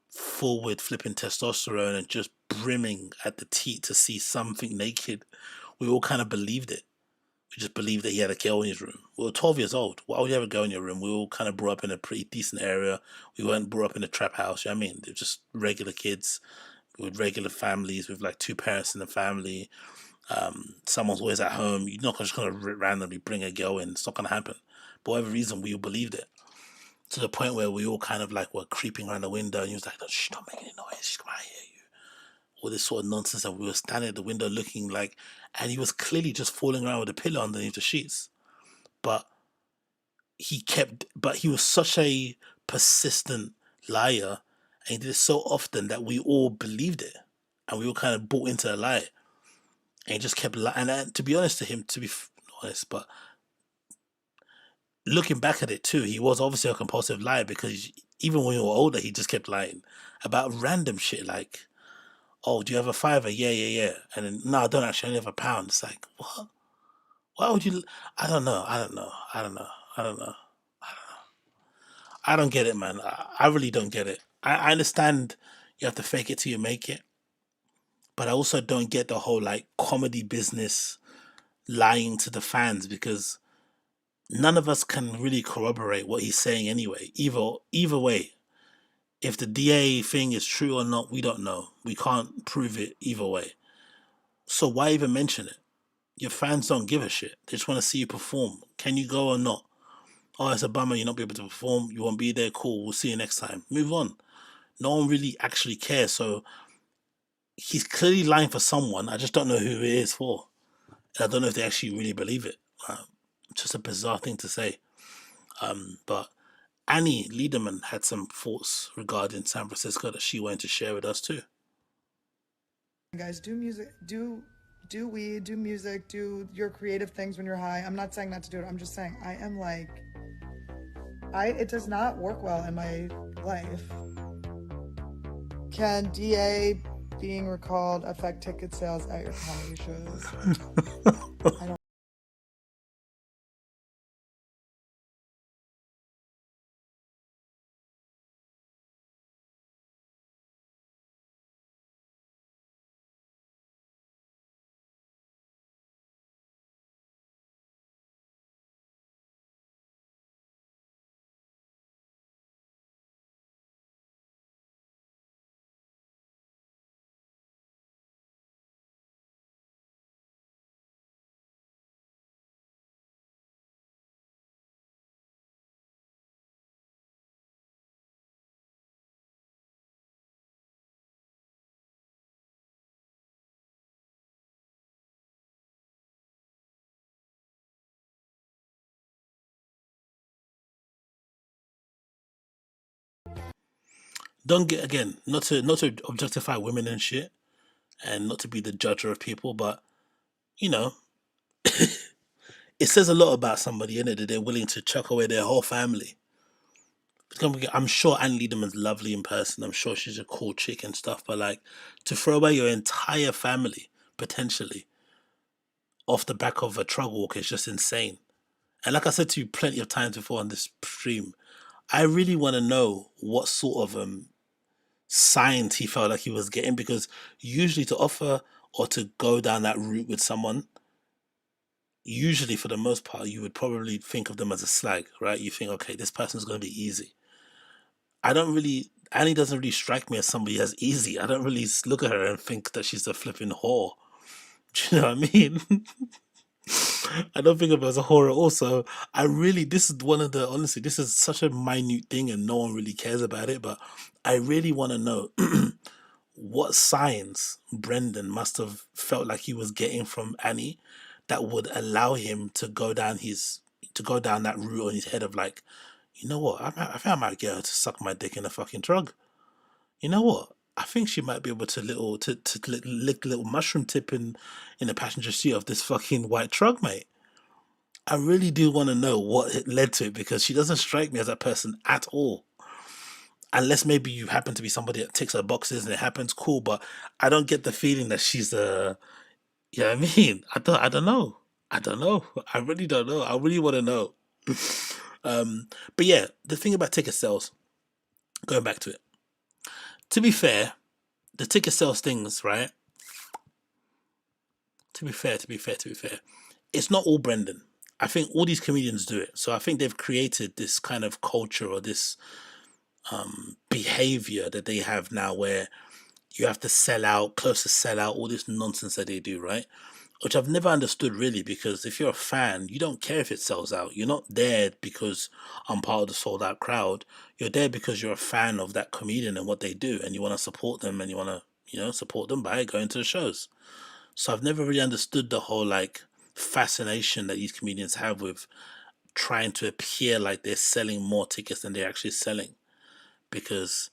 full with flipping testosterone and just brimming at the teat to see something naked. We all kind of believed it. We just believed that he had a girl in his room. We were 12 years old. Why would you have a girl in your room? We all kind of grew up in a pretty decent area. We weren't brought up in a trap house. You know what I mean? They're just regular kids with regular families with like two parents in the family. Someone's always at home. You're not just going to randomly bring a girl in. It's not going to happen. For whatever reason, we all believed it. To the point where we all kind of like were creeping around the window and he was like, shh, don't make any noise. She's going to hear you. All this sort of nonsense, and we were standing at the window looking like, and he was clearly just falling around with a pillow underneath the sheets. But he was such a persistent liar, and he did it so often that we all believed it, and we all kind of bought into the lie. And he just kept lying. And to be honest to him, but looking back at it too, he was obviously a compulsive liar because even when we were older, he just kept lying about random shit like, oh, do you have a $5? Yeah. And then, no, I don't actually, I only have £1. It's like, what? Why would you? I don't know. I don't know. I don't know. I don't know. I don't get it, man. I really don't get it. I understand you have to fake it till you make it, but I also don't get the whole like comedy business lying to the fans because none of us can really corroborate what he's saying anyway. Either way, if the DA thing is true or not, we don't know. We can't prove it either way. So why even mention it? Your fans don't give a shit. They just want to see you perform. Can you go or not? Oh, it's a bummer you're not be able to perform. You won't be there. Cool. We'll see you next time. Move on. No one really actually cares. So he's clearly lying for someone. I just don't know who it is for. And I don't know if they actually really believe it. Just a bizarre thing to say. But Annie Lederman had some thoughts regarding San Francisco that she wanted to share with us too. Guys, do music, do weed, do music, do your creative things when you're high. I'm not saying not to do it. I'm just saying I am like, it does not work well in my life. Can DA being recalled affect ticket sales at your comedy shows? I don't. Don't get again, not to objectify women and shit, and not to be the judger of people, but you know, it says a lot about somebody in it that they're willing to chuck away their whole family. I'm sure Anne Lederman's lovely in person. I'm sure she's a cool chick and stuff, but like to throw away your entire family potentially off the back of a drug walk is just insane. And like I said to you plenty of times before on this stream, I really want to know what sort of signs he felt like he was getting, because usually to offer or to go down that route with someone, usually for the most part, you would probably think of them as a slag, right? You think, okay, this person's going to be easy. Annie doesn't really strike me as somebody as easy. I don't really look at her and think that she's a flipping whore. Do you know what I mean? I don't think of her as a whore at all. So this is honestly, this is such a minute thing and no one really cares about it. But I really want to know what signs Brendan must have felt like he was getting from Annie that would allow him to go down that route on his head of like, you know what? I think I might get her to suck my dick in a fucking drug. You know what? I think she might be able to lick a little mushroom tip in the passenger seat of this fucking white truck, mate. I really do want to know what it led to it, because she doesn't strike me as that person at all. Unless maybe you happen to be somebody that ticks her boxes and it happens, cool. But I don't get the feeling that she's a. You know what I mean? I don't know. I don't know. I really don't know. I really want to know. But yeah, the thing about ticket sales, going back to it. To be fair, the ticket sales things, right? To be fair, it's not all Brendan. I think all these comedians do it. So I think they've created this kind of culture or this behavior that they have now where you have to sell out, close to sell out, all this nonsense that they do, right? Which I've never understood really, because if you're a fan, you don't care if it sells out. You're not there because I'm part of the sold out crowd. You're there because you're a fan of that comedian and what they do, and you want to support them, and you want to, support them by going to the shows. So I've never really understood the whole like fascination that these comedians have with trying to appear like they're selling more tickets than they're actually selling, because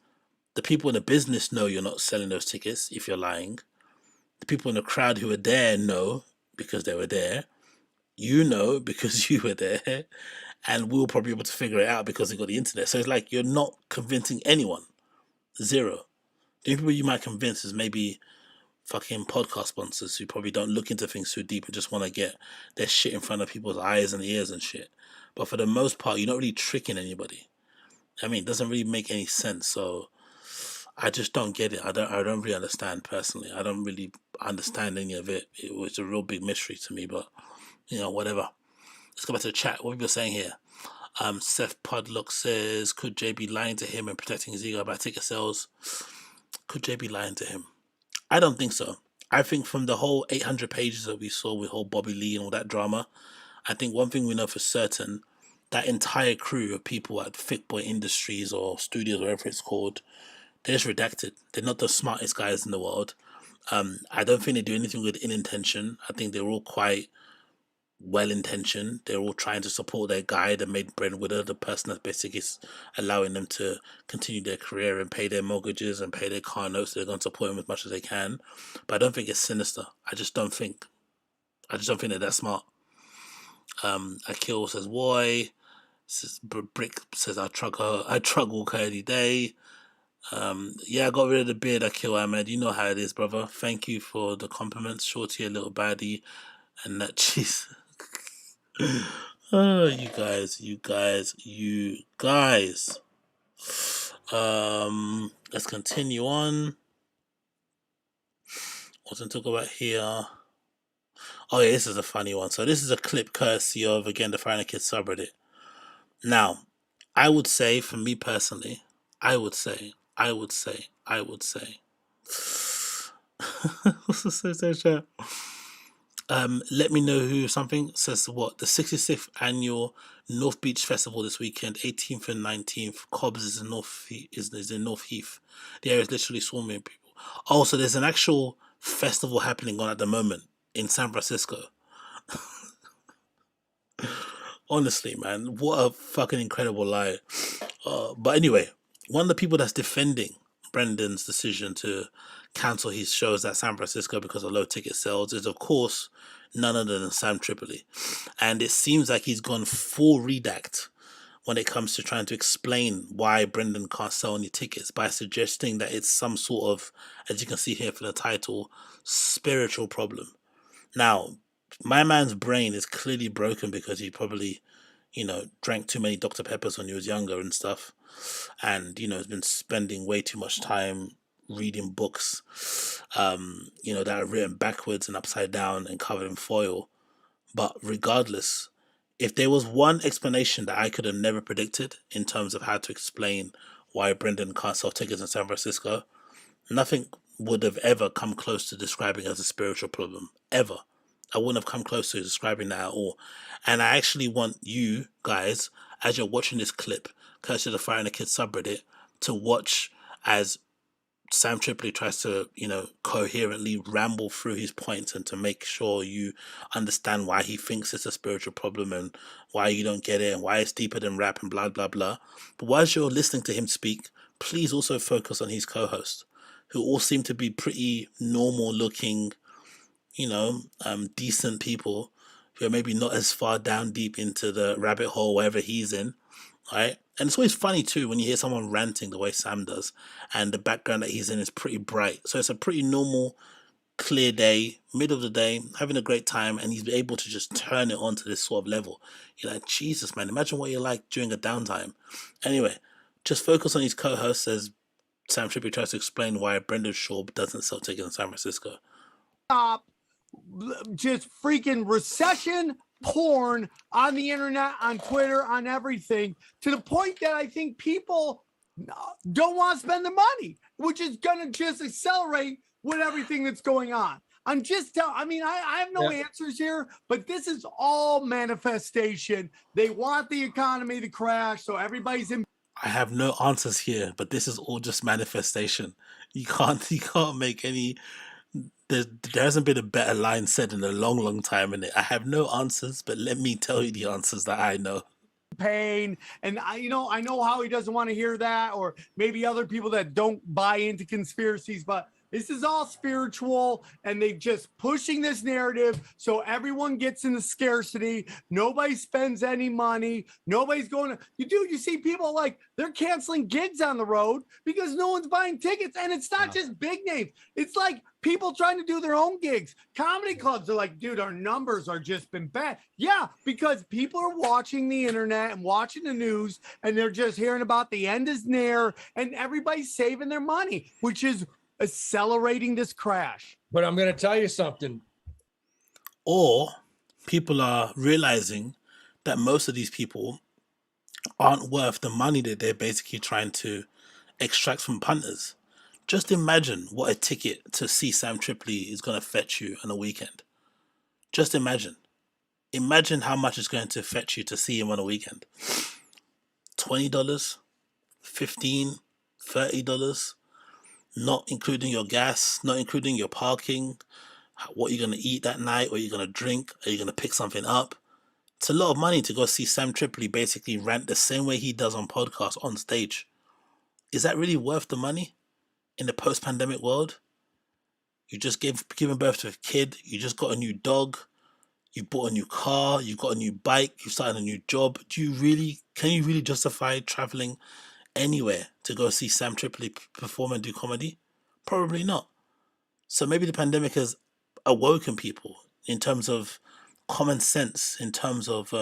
the people in the business know you're not selling those tickets if you're lying. The people in the crowd who were there know because they were there. You know because you were there. And we'll probably be able to figure it out because they got the internet. So it's like you're not convincing anyone. Zero. The only people you might convince is maybe fucking podcast sponsors who probably don't look into things too deep and just want to get their shit in front of people's eyes and ears and shit. But for the most part, you're not really tricking anybody. I mean, it doesn't really make any sense. So I just don't get it. I don't really understand personally. I don't really understand any of it. It was a real big mystery to me, but whatever. Let's go back to the chat. What are people saying here? Seth Podlock says, could Jay be lying to him and protecting his ego about ticket sales? Could Jay be lying to him? I don't think so. I think from the whole 800 pages that we saw with whole Bobby Lee and all that drama, I think one thing we know for certain, that entire crew of people at Thick Boy Industries or Studios, whatever it's called, they're just redacted. They're not the smartest guys in the world. I don't think they do anything with ill intention. I think they're all quite well-intentioned. They're all trying to support their guy, the main breadwinner, the person that basically is allowing them to continue their career and pay their mortgages and pay their car notes. They're going to support him as much as they can. But I don't think it's sinister. I just don't think they're that smart. Akil says, why? Says Brick says, I truck walk any day. Yeah, I got rid of the beard, Akil Ahmed. You know how it is, brother. Thank you for the compliments. Shorty, a little baddie. And that cheese. Oh, you guys. Let's continue on. What's to talk about here? Oh yeah, this is a funny one. So this is a clip courtesy of, again, the Fire Kids subreddit. Now, I would say, for me personally, I would say. Let me know who something says what the 66th annual North Beach Festival this weekend, 18th and 19th. Cobbs is in North Heath. The area is literally swarming people. Also, there's an actual festival happening on at the moment in San Francisco. Honestly, man, what a fucking incredible lie. But anyway, one of the people that's defending Brendan's decision to cancel his shows at San Francisco because of low ticket sales is, of course, none other than Sam Tripoli. And it seems like he's gone full redact when it comes to trying to explain why Brendan can't sell any tickets by suggesting that it's some sort of, as you can see here from the title, spiritual problem. Now, my man's brain is clearly broken because he probably, drank too many Dr. Peppers when he was younger and stuff. And, has been spending way too much time reading books, that are written backwards and upside down and covered in foil. But regardless, if there was one explanation that I could have never predicted in terms of how to explain why Brendan can't sell tickets in San Francisco, nothing would have ever come close to describing it as a spiritual problem. Ever. I wouldn't have come close to describing that at all. And I actually want you guys, as you're watching this clip, courtesy of the Fire and the Kids subreddit, to watch as Sam Tripoli tries to, coherently ramble through his points and to make sure you understand why he thinks it's a spiritual problem and why you don't get it and why it's deeper than rap and blah, blah, blah. But whilst you're listening to him speak, please also focus on his co-host, who all seem to be pretty normal looking, decent people who are maybe not as far down deep into the rabbit hole wherever he's in, right? And it's always funny too when you hear someone ranting the way Sam does, and the background that he's in is pretty bright. So it's a pretty normal, clear day, middle of the day, having a great time, and he's able to just turn it on to this sort of level. You're like, Jesus, man, imagine what you're like during a downtime. Anyway, just focus on his co-host as Sam Tripoli tries to explain why Brendan Schaub doesn't sell tickets in San Francisco. Just freaking recession porn on the internet, on Twitter, on everything, to the point that I think people don't want to spend the money, which is going to just accelerate with everything that's going on. I have no answers here, but this is all manifestation. They want the economy to crash, so everybody's in. I have no answers here, but this is all just manifestation. You can't make any. There hasn't been a better line said in a long, long time in it. I have no answers, but let me tell you the answers that I know. Pain, and I know how he doesn't want to hear that, or maybe other people that don't buy into conspiracies, but This is all spiritual, and they just pushing this narrative so everyone gets into scarcity. Nobody spends any money. Nobody's going to. You see people like they're canceling gigs on the road because no one's buying tickets, and it's not just big names. It's like people trying to do their own gigs. Comedy clubs are like, dude, our numbers are just been bad. Yeah, because people are watching the internet and watching the news, and they're just hearing about the end is near, and everybody's saving their money, which is accelerating this crash. But I'm going to tell you something. Or people are realizing that most of these people aren't worth the money that they're basically trying to extract from punters. Just imagine what a ticket to see Sam Tripoli is going to fetch you on a weekend. Just imagine. Imagine how much it's going to fetch you to see him on a weekend. $20, $15, $30, not including your gas, not including your parking, what you're going to eat that night, what you're going to drink, are you going to pick something up? It's a lot of money to go see Sam Tripoli basically rant the same way he does on podcasts on stage. Is that really worth the money? In the post-pandemic world, you just given birth to a kid, you just got a new dog, you bought a new car, you got a new bike, you started a new job. Can you really justify traveling anywhere to go see Sam Tripoli perform and do comedy? Probably not. So maybe the pandemic has awoken people in terms of common sense, in terms of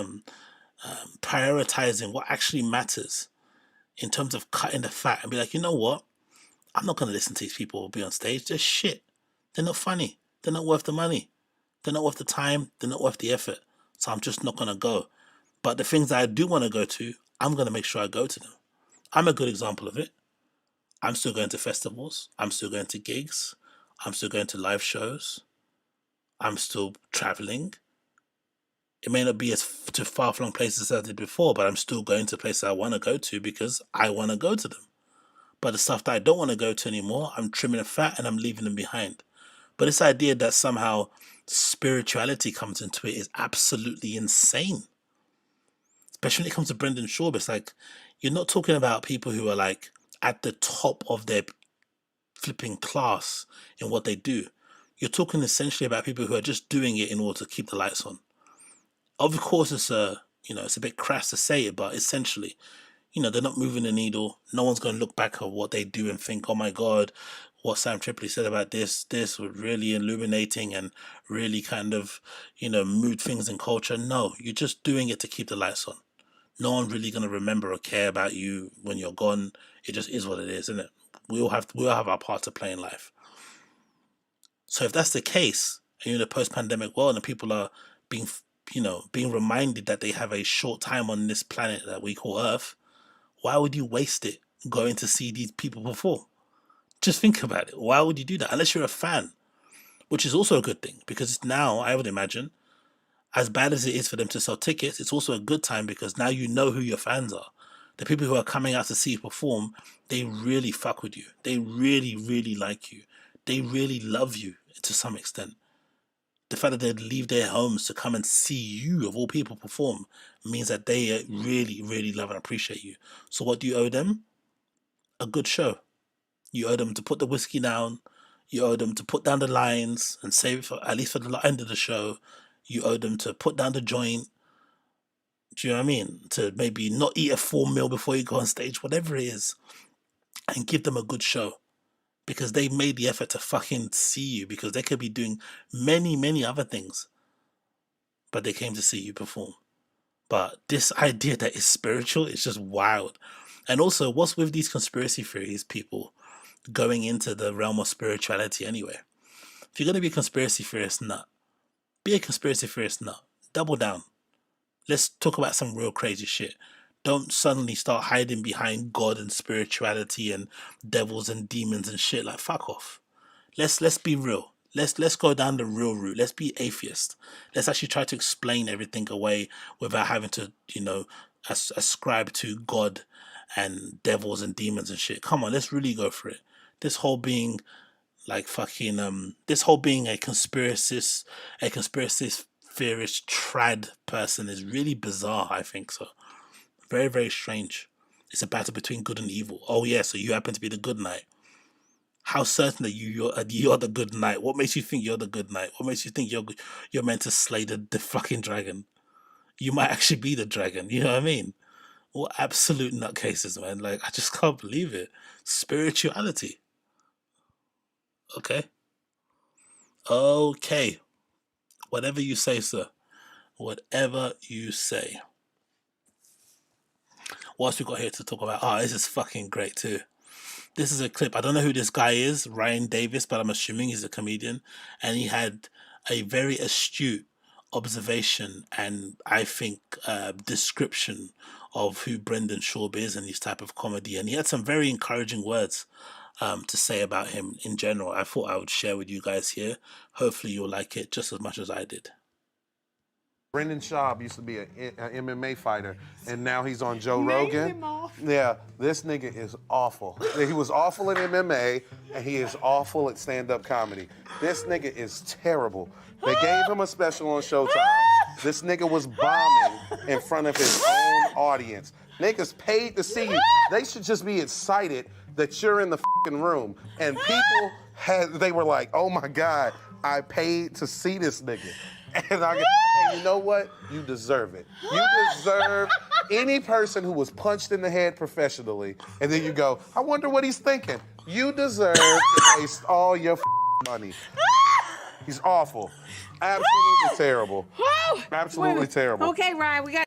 prioritizing what actually matters, in terms of cutting the fat and be like, you know what? I'm not going to listen to these people be on stage. They're shit. They're not funny. They're not worth the money. They're not worth the time. They're not worth the effort. So I'm just not going to go. But the things that I do want to go to, I'm going to make sure I go to them. I'm a good example of it. I'm still going to festivals. I'm still going to gigs. I'm still going to live shows. I'm still traveling. It may not be as to far-flung places as I did before, but I'm still going to places I want to go to because I want to go to them. But the stuff that I don't want to go to anymore, I'm trimming the fat and I'm leaving them behind. But this idea that somehow spirituality comes into it is absolutely insane. Especially when it comes to Brendan Schaub, it's like, you're not talking about people who are like at the top of their flipping class in what they do. You're talking essentially about people who are just doing it in order to keep the lights on. Of course, it's a bit crass to say it, but essentially, they're not moving the needle. No one's going to look back at what they do and think, oh my God, what Sam Tripoli said about this was really illuminating and really kind of, moved things in culture. No, you're just doing it to keep the lights on. No one's really going to remember or care about you when you're gone. It just is what it is, isn't it? We all have our part to play in life. So if that's the case, and you're in a post-pandemic world and people are being reminded that they have a short time on this planet that we call Earth, why would you waste it going to see these people perform? Just think about it. Why would you do that? Unless you're a fan, which is also a good thing, because now, I would imagine, as bad as it is for them to sell tickets, it's also a good time because now you know who your fans are. The people who are coming out to see you perform, they really fuck with you. They really, really like you. They really love you to some extent. The fact that they'd leave their homes to come and see you, of all people, perform means that they really, really love and appreciate you. So what do you owe them? A good show. You owe them to put the whiskey down. You owe them to put down the lines and save it for at least for the end of the show. You owe them to put down the joint. Do you know what I mean? To maybe not eat a full meal before you go on stage, whatever it is, and give them a good show. Because they made the effort to fucking see you, because they could be doing many, many other things, but they came to see you perform. But this idea that it's spiritual is just wild. And also, what's with these conspiracy theories, people going into the realm of spirituality anyway? If you're going to be a conspiracy theorist nut, be a conspiracy theorist nut. Double down. Let's talk about some real crazy shit. Don't suddenly start hiding behind God and spirituality and devils and demons and shit. Like, fuck off. Let's be real. Let's go down the real route. Let's be atheist. Let's actually try to explain everything away without having to, ascribe to God and devils and demons and shit. Come on, let's really go for it. This whole being like fucking this whole being a conspiracy theorist trad person is really bizarre, I think so. Very, very strange. It's a battle between good and evil. Oh yeah, so you happen to be the good knight. How certain are you're the good knight? What makes you think you're the good knight? What makes you think you're meant to slay the fucking dragon? You might actually be the dragon. You know what I mean? What absolute nutcases, man! Like I just can't believe it. Spirituality. Okay. Okay. Whatever you say, sir. Whatever you say. What else we got here to talk about? Oh, this is fucking great too. This is a clip. I don't know who this guy is, Ryan Davis, but I'm assuming he's a comedian. And he had a very astute observation and I think description of who Brendan Schaub is and his type of comedy. And he had some very encouraging words to say about him in general. I thought I would share with you guys here. Hopefully you'll like it just as much as I did. Brendan Schaub used to be an MMA fighter, and now he's on Joe Rogan. Yeah, this nigga is awful. He was awful in MMA, and he is awful at stand-up comedy. This nigga is terrible. They gave him a special on Showtime. This nigga was bombing in front of his own audience. Niggas paid to see you. They should just be excited that you're in the fucking room. And people they were like, oh my God, I paid to see this nigga. And I can say, you know what? You deserve it. You deserve any person who was punched in the head professionally, and then you go, I wonder what he's thinking. You deserve to waste all your money. He's awful. Absolutely terrible. Absolutely terrible. Okay, Ryan, we got.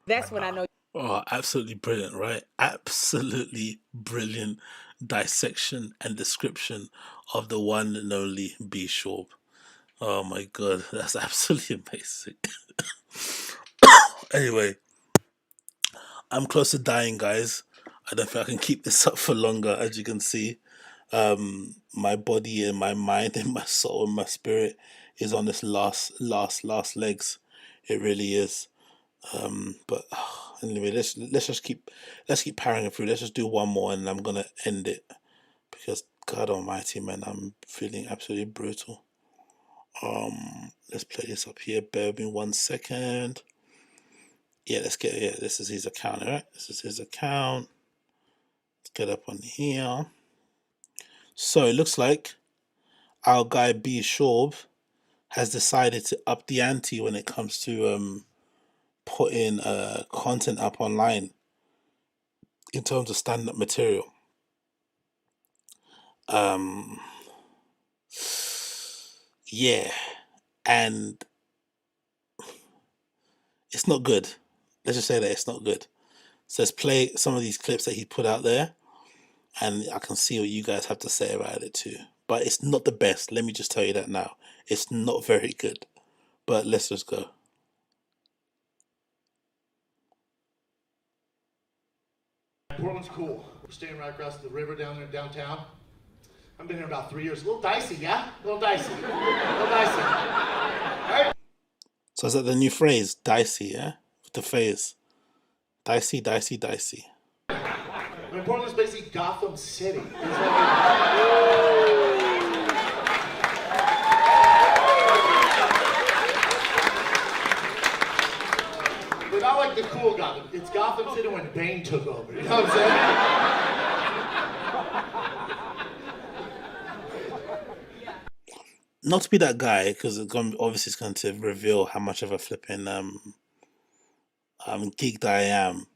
That's what I know. Oh, absolutely brilliant, right? Absolutely brilliant dissection and description of the one and only B. Schaub. Oh my God, that's absolutely amazing. Anyway, I'm close to dying, guys. I don't think I can keep this up for longer, as you can see. My body and my mind and my soul and my spirit is on this last legs. It really is. But anyway, let's keep powering through. Let's just do one more and I'm gonna end it because God Almighty, man, I'm feeling absolutely brutal. Let's play this up here. Bear with me 1 second. Yeah, this is his account, right? This is his account. Let's get up on here. So it looks like our guy B. Schaub has decided to up the ante when it comes to putting content up online in terms of stand-up material. Yeah, and it's not good. Let's just say that it's not good. So let's play some of these clips that he put out there, and I can see what you guys have to say about it too. But it's not the best. Let me just tell you that now. It's not very good. But let's just go. Portland's cool. We're staying right across the river down there downtown. I've been here about 3 years. A little dicey, yeah? A little dicey. A little dicey. Right? So is that the new phrase? Dicey, yeah? With the phase. Dicey, dicey, dicey. I mean, Portland's basically Gotham City. But not like the cool Gotham. It's Gotham City when Bane took over. You know what I'm saying? Not to be that guy, because obviously it's going to reveal how much of a flipping geek that I am.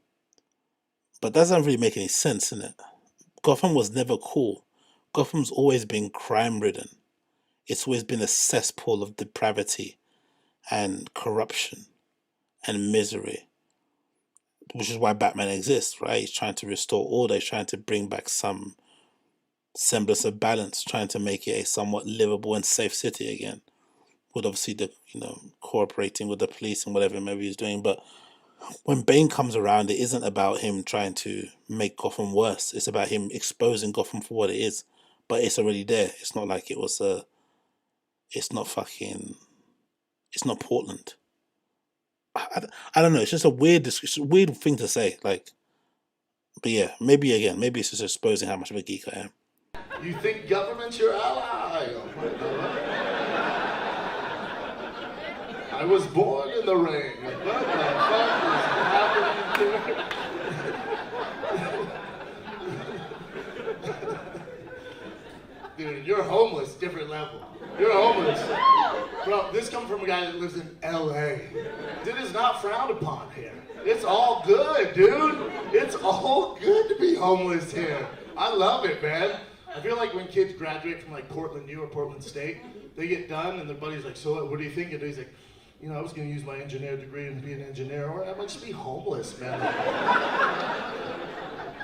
But that doesn't really make any sense, innit? Gotham was never cool. Gotham's always been crime-ridden. It's always been a cesspool of depravity and corruption and misery. Which is why Batman exists, right? He's trying to restore order. He's trying to bring back some semblance of balance, trying to make it a somewhat livable and safe city again. With obviously the, cooperating with the police and whatever maybe he's doing. But when Bane comes around, it isn't about him trying to make Gotham worse. It's about him exposing Gotham for what it is. But it's already there. It's not like it was it's not Portland. I don't know. It's just a weird thing to say. But yeah, maybe it's just exposing how much of a geek I am. You think government's your ally? I was born in the rain. What the fuck is happening here? dude, you're homeless, different level. You're homeless. Bro, this comes from a guy that lives in LA. It is not frowned upon here. It's all good, dude. It's all good to be homeless here. I love it, man. I feel like when kids graduate from like Portland U or Portland State, they get done and their buddy's like, so what do you think? And he's like, you know, I was gonna use my engineer degree and be an engineer, or I might just be homeless, man.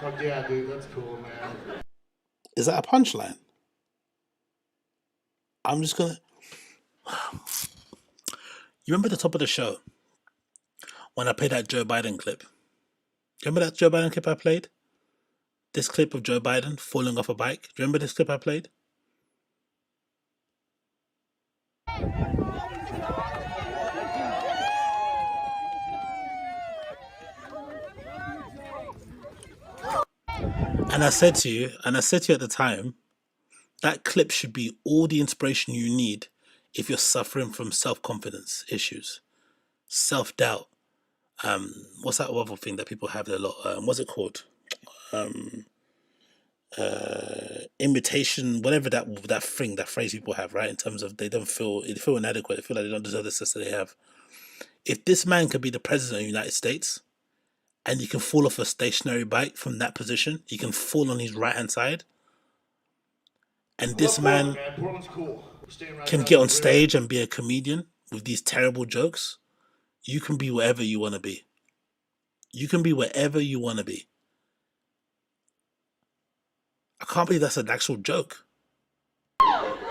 Fuck yeah, dude, that's cool, man. Is that a punchline? I'm just gonna. You remember the top of the show when I played that Joe Biden clip? Remember that Joe Biden clip I played? This clip of Joe Biden falling off a bike. Do you remember this clip I played? And I said to you at the time, that clip should be all the inspiration you need if you're suffering from self-confidence issues, self-doubt. What's that other thing that people have a lot? What's it called? Imitation, whatever that phrase people have, right? In terms of they feel inadequate, they feel like they don't deserve the success they have. If this man could be the president of the United States, and you can fall off a stationary bike from that position, you can fall on his right hand side, and this man can get on stage and be a comedian with these terrible jokes, you can be whatever you want to be. You can be whatever you want to be. I can't believe that's an actual joke.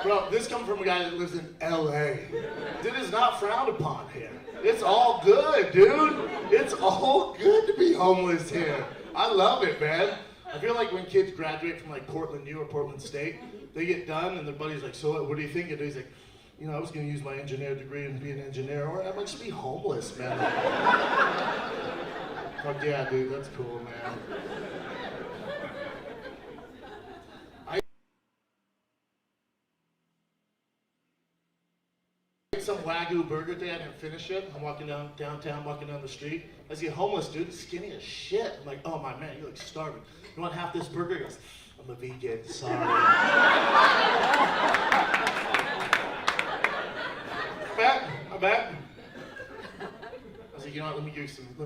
Bro, this comes from a guy that lives in LA. It is not frowned upon here. It's all good, dude. It's all good to be homeless here. I love it, man. I feel like when kids graduate from like Portland U or Portland State, they get done and their buddy's like, so what do you think? And he's like, you know, I was gonna use my engineer degree and be an engineer, or I might just be homeless, man. Fuck yeah, dude, that's cool, man. Some Wagyu burger day, I didn't finish it. I'm walking downtown, walking down the street. I see a homeless dude, skinny as shit. I'm like, oh my man, you look starving. You want half this burger? He goes, I'm a vegan, sorry. I'm back. I was like, you know what, let me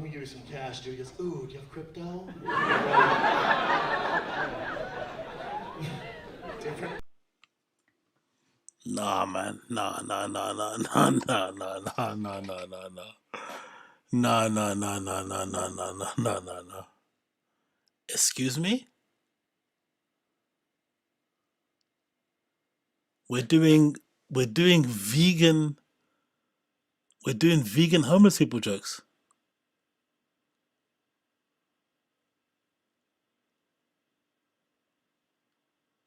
give you some cash, dude. He goes, ooh, do you have crypto? Different. Nah, man. Nah. Excuse me? We're doing vegan homeless people jokes.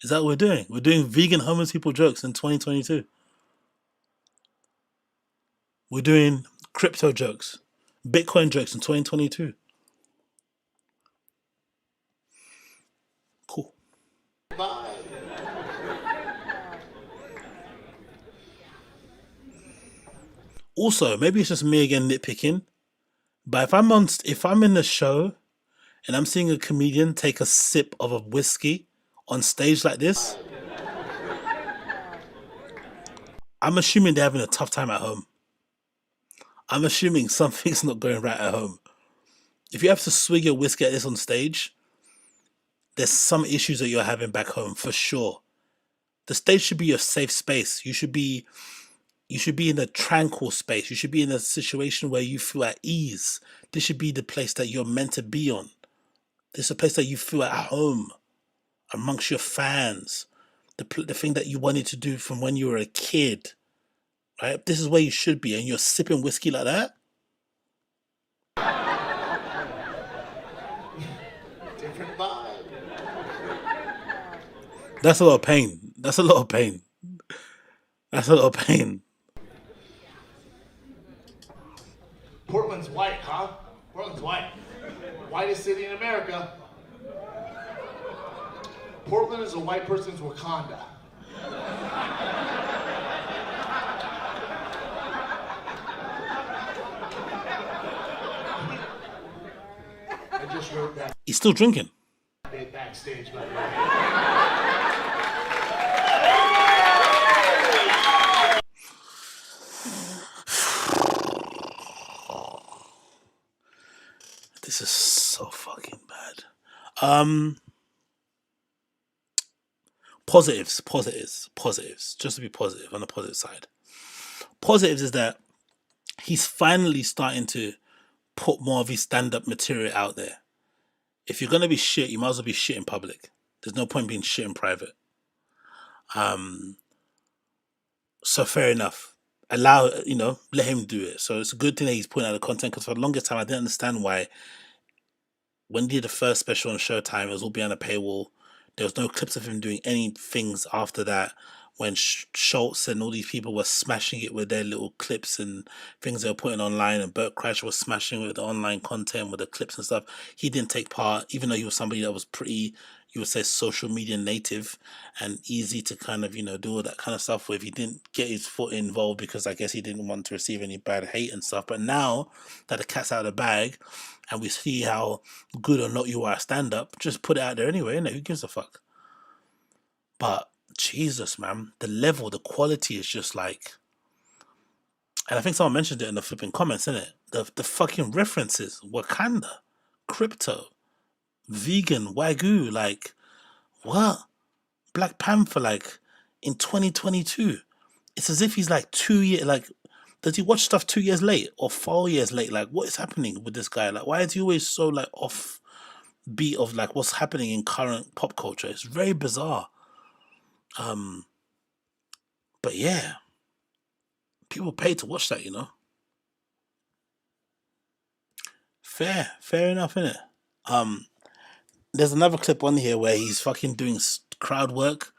Is that what we're doing? We're doing vegan homeless people jokes in 2022. We're doing crypto jokes, Bitcoin jokes in 2022. Cool. Also, maybe it's just me again nitpicking, but if I'm in the show and I'm seeing a comedian take a sip of a whiskey on stage like this, I'm assuming they're having a tough time at home. I'm assuming something's not going right at home. If you have to swig your whiskey at this on stage, there's some issues that you're having back home for sure. The stage should be your safe space. You should be in a tranquil space. You should be in a situation where you feel at ease. This should be the place that you're meant to be on. This is a place that you feel at home amongst your fans, the thing that you wanted to do from when you were a kid, right? This is where you should be, and you're sipping whiskey like that? Different vibe. That's a lot of pain. That's a lot of pain. That's a lot of pain. Portland's white, huh? Portland's white. Whitest city in America. Portland is a white person's Wakanda. I just wrote that. He's still drinking. Backstage, by the way. This is so fucking bad. Positives. Just to be positive on the positive side. Positives is that he's finally starting to put more of his stand-up material out there. If you're gonna be shit, you might as well be shit in public. There's no point being shit in private. So fair enough. Allow, let him do it. So it's a good thing that he's putting out the content, because for the longest time I didn't understand why when he did the first special on Showtime, it was all behind a paywall. There was no clips of him doing any things after that. When Schultz and all these people were smashing it with their little clips and things they were putting online, and Bert Kreischer was smashing it with the online content, with the clips and stuff, he didn't take part, even though he was somebody that was pretty, you would say, social media native and easy to kind of, do all that kind of stuff with. He didn't get his foot involved because I guess he didn't want to receive any bad hate and stuff. But now that the cat's out of the bag and we see how good or not you are at stand-up, just put it out there anyway, innit? Who gives a fuck? But Jesus, man, the level, the quality is just like, and I think someone mentioned it in the flipping comments, innit? The fucking references, Wakanda, crypto, vegan, Wagyu, like, what? Black Panther, like, in 2022. It's as if he's like 2 years, like, does he watch stuff 2 years late or 4 years late? Like, what is happening with this guy? Like, why is he always so, like, off beat of, like, what's happening in current pop culture? It's very bizarre. But yeah, people pay to watch that, Fair enough, innit? There's another clip on here where he's fucking doing crowd work,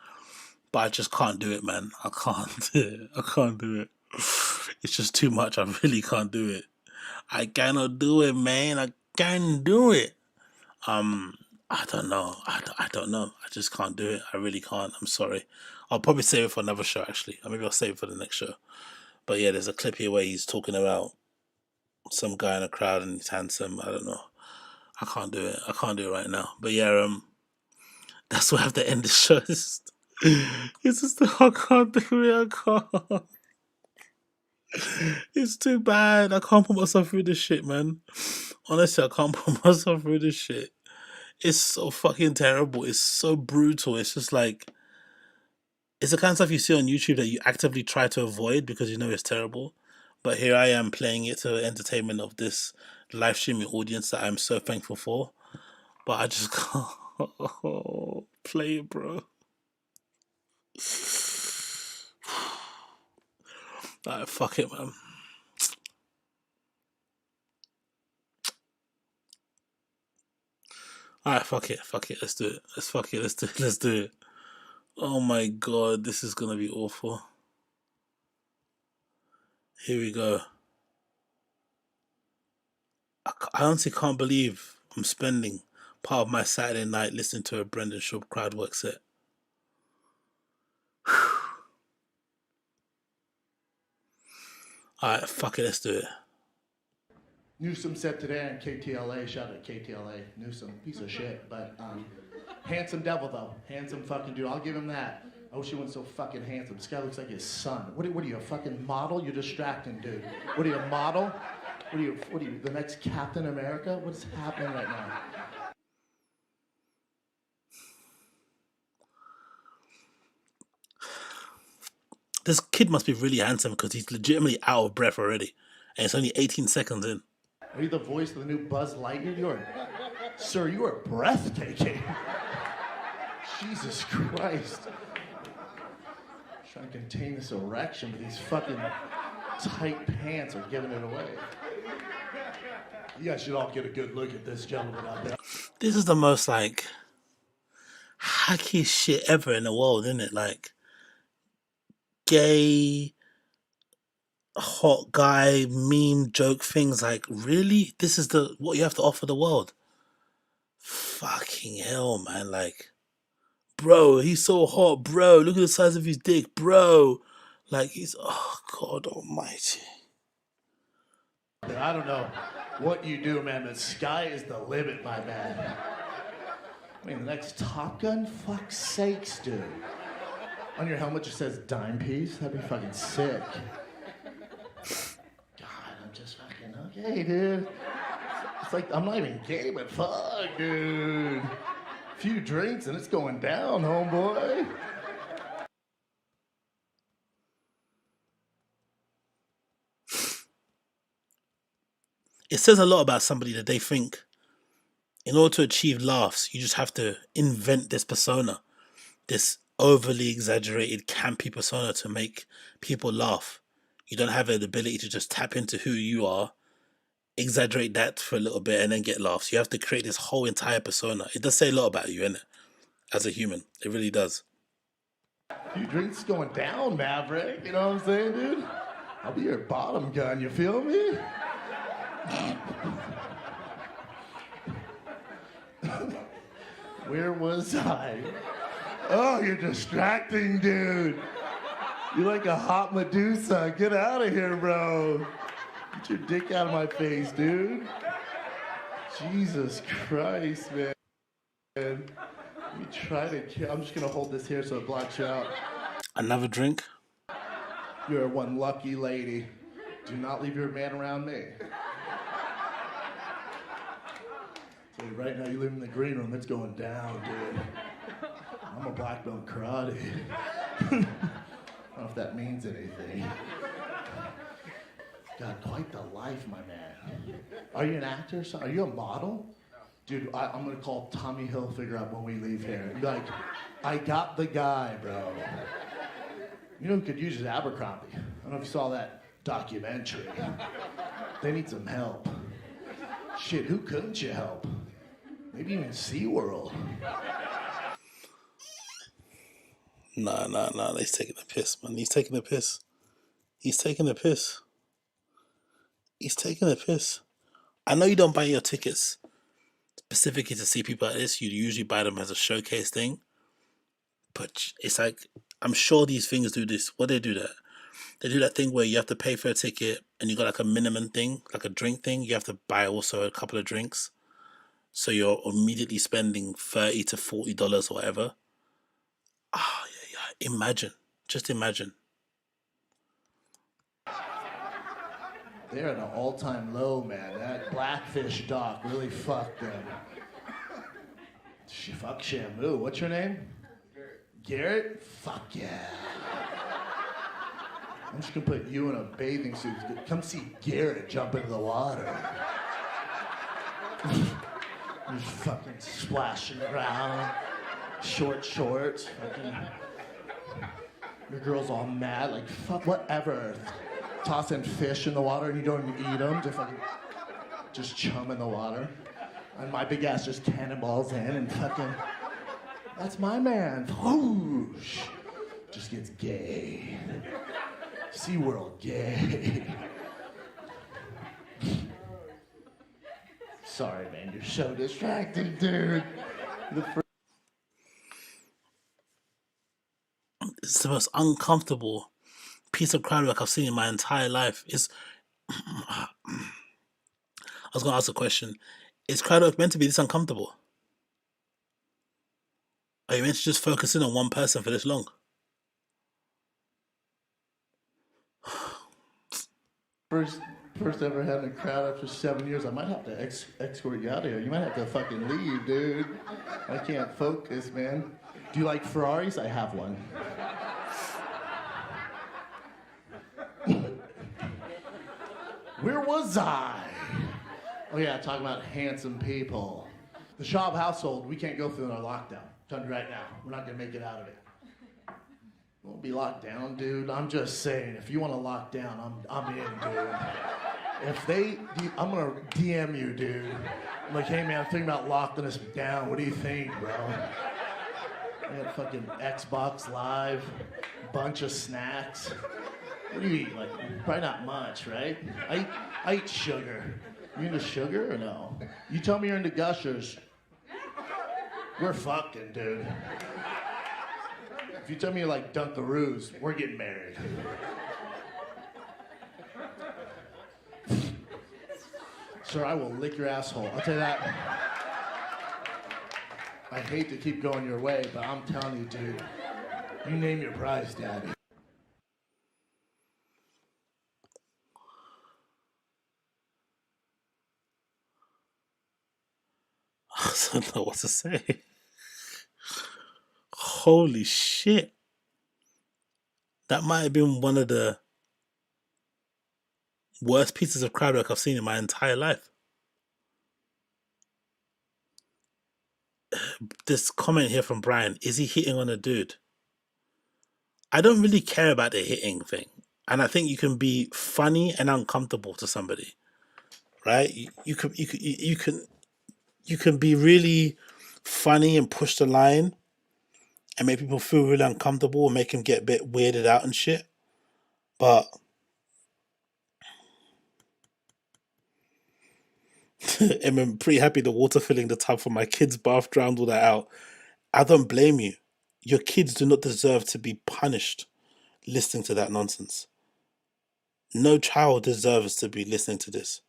but I just can't do it, man. I can't do it. It's just too much. I really can't do it. I cannot do it, man. I can't do it. I don't know. I don't know. I just can't do it. I really can't. I'm sorry. I'll probably save it for another show, actually. Or maybe I'll save it for the next show. But yeah, there's a clip here where he's talking about some guy in a crowd and he's handsome. I don't know. I can't do it. I can't do it right now. But yeah, that's why I have to end the show. It's just I can't do it. I can't. It's too bad. I can't put myself through this shit, man. Honestly, I can't put myself through this shit. It's so fucking terrible. It's so brutal. It's just like, it's the kind of stuff you see on YouTube that you actively try to avoid because you know it's terrible. But here I am playing it to the entertainment of this live streaming audience that I'm so thankful for. But I just can't play it, bro. Alright, fuck it, man. Alright, fuck it. Let's do it. Let's do it. Oh my god, this is gonna be awful. Here we go. I honestly can't believe I'm spending part of my Saturday night listening to a Brendan Schaub crowdwork set. Alright, fuck it, let's do it. Newsom said today on KTLA, shout out to KTLA, Newsom, piece of shit, but handsome devil though, handsome fucking dude, I'll give him that. I wish he wasn't so fucking handsome. This guy looks like his son. What are you, a fucking model? You're distracting, dude. What are you, a model? What are you, the next Captain America? What's happening right now? This kid must be really handsome because he's legitimately out of breath already. And it's only 18 seconds in. Are you the voice of the new Buzz Lightyear? Sir, you are breathtaking. Jesus Christ. Trying to contain this erection, but these fucking tight pants are giving it away. You guys should all get a good look at this gentleman out there. This is the most, like, hacky shit ever in the world, isn't it? Like, gay, hot guy, meme, joke things. Like, really? This is what you have to offer the world? Fucking hell, man. Like, bro, he's so hot, bro. Look at the size of his dick, bro. Like, oh, God almighty. I don't know what you do, man. The sky is the limit, my man. I mean, the next Top Gun? Fuck's sakes, dude. On your helmet just says dime piece? That'd be fucking sick. God, I'm just fucking okay, dude. It's like, I'm not even gay, but fuck, dude. Few drinks and it's going down, homeboy. It says a lot about somebody that they think in order to achieve laughs, you just have to invent this persona, this overly exaggerated, campy persona to make people laugh. You don't have the ability to just tap into who you are, exaggerate that for a little bit, and then get laughs. You have to create this whole entire persona. It does say a lot about you, innit? As a human. It really does. Few drinks going down, Maverick. You know what I'm saying, dude? I'll be your bottom gun, you feel me? Where was I? Oh, you're distracting, dude. You're like a hot Medusa. Get out of here, bro. Get your dick out of my face, dude. Jesus Christ, man. Let me try to kill. I'm just going to hold this here so it blocks you out. Another drink? You're one lucky lady. Do not leave your man around me. So right now you live in the green room. It's going down, dude. I'm a black belt in karate. I don't know if that means anything. Got quite the life, my man. Are you an actor? Are you a model? Dude, I'm gonna call Tommy Hilfiger up when we leave here. Be like, I got the guy, bro. You know who could use his Abercrombie? I don't know if you saw that documentary. They need some help. Shit, who couldn't you help? Maybe even SeaWorld. Nah. He's taking the piss, man. He's taking the piss. He's taking the piss. He's taking the piss. I know you don't buy your tickets specifically to see people like this. You usually buy them as a showcase thing. But it's like, I'm sure these things do this. What they do that? They do that thing where you have to pay for a ticket and you got like a minimum thing, like a drink thing. You have to buy also a couple of drinks. So you're immediately spending $30 to $40 or whatever. Ah, yeah. Imagine. Just imagine. They're at an all-time low, man. That Blackfish doc really fucked them. Fuck Shamu. What's your name? Garrett? Fuck yeah. I'm just gonna put you in a bathing suit. Come see Garrett jump into the water. Just fucking splashing around. Short shorts. Fucking. Your girl's all mad, like, fuck, whatever. Tossing fish in the water and you don't even eat them. Just chum in the water. And my big ass just cannonballs in and fucking, that's my man. Whoosh. Just gets gay. SeaWorld gay. Sorry, man, you're so distracting, dude. It's the most uncomfortable piece of crowd work I've seen in my entire life. I was going to ask a question. Is crowd work meant to be this uncomfortable? Are you meant to just focus in on one person for this long? First ever having a crowd after 7 years. I might have to escort you out of here. You might have to fucking leave, dude. I can't focus, man. Do you like Ferraris? I have one. Where was I? Oh yeah, talking about handsome people. The Schaub household, we can't go through our lockdown. I'm telling you right now, we're not gonna make it out of it. Won't be locked down, dude. I'm just saying, if you want to lock down, I'm in, dude. I'm gonna DM you, dude. I'm like, hey man, I'm thinking about locking us down. What do you think, bro? I had fucking Xbox Live, bunch of snacks. What do you eat? Like, probably not much, right? I eat sugar. You into sugar or no? You tell me you're into Gushers. We're fucking, dude. If you tell me you like Dunkaroos, we're getting married. Sir, I will lick your asshole. I'll tell you that. I hate to keep going your way, but I'm telling you, dude, you name your prize, daddy. know what to say. Holy shit. That might have been one of the worst pieces of crowd work I've seen in my entire life. This comment here from Brian, is he hitting on a dude? I don't really care about the hitting thing. And I think you can be funny and uncomfortable to somebody, right? You can be really funny and push the line and make people feel really uncomfortable and make them get a bit weirded out and shit. But I'm pretty happy the water filling the tub for my kids' bath drowned all that out. I don't blame you. Your kids do not deserve to be punished listening to that nonsense. No child deserves to be listening to this.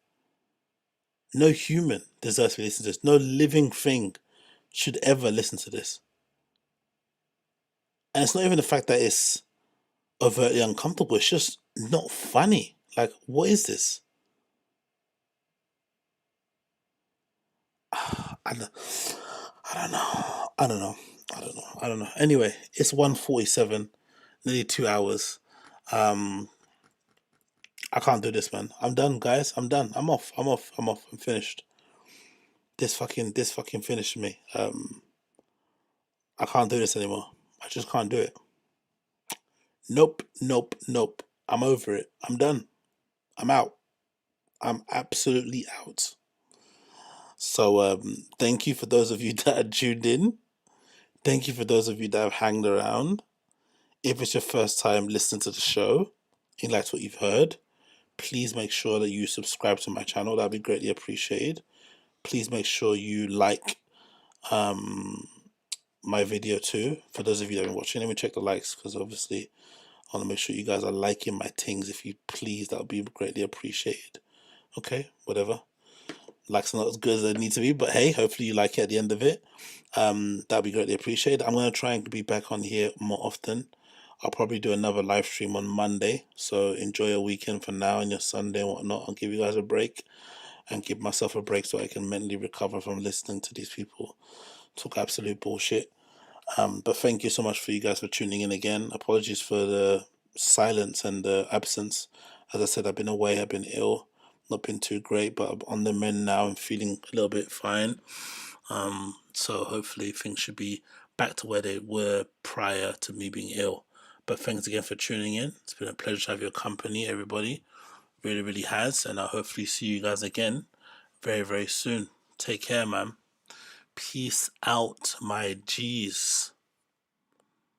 No human deserves to be listening to this. No living thing should ever listen to this. And it's not even the fact that it's overtly uncomfortable. It's just not funny. Like, what is this? I don't know. Anyway, it's 1:47, nearly 2 hours. I can't do this, man. I'm done, guys. I'm done. I'm off. I'm finished. This fucking finished me. I can't do this anymore. I just can't do it. Nope. I'm over it. I'm done. I'm out. I'm absolutely out. So thank you for those of you that are tuned in. Thank you for those of you that have hanged around. If it's your first time listening to the show, you liked what you've heard, please make sure that you subscribe to my channel. That'd be greatly appreciated. Please make sure you like my video too. For those of you that have been watching, let me check the likes because obviously I want to make sure you guys are liking my things. If you please, that would be greatly appreciated. Okay, whatever. Likes are not as good as they need to be, but hey, hopefully you like it at the end of it. That'd be greatly appreciated. I'm going to try and be back on here more often. I'll probably do another live stream on Monday. So enjoy your weekend for now and your Sunday and whatnot. I'll give you guys a break and give myself a break so I can mentally recover from listening to these people talk absolute bullshit. But thank you so much for you guys for tuning in again. Apologies for the silence and the absence. As I said, I've been away, I've been ill, not been too great, but I'm on the mend now and feeling a little bit fine. So hopefully things should be back to where they were prior to me being ill. But thanks again for tuning in. It's been a pleasure to have your company, everybody. Really, really has. And I'll hopefully see you guys again very, very soon. Take care, man. Peace out, my G's.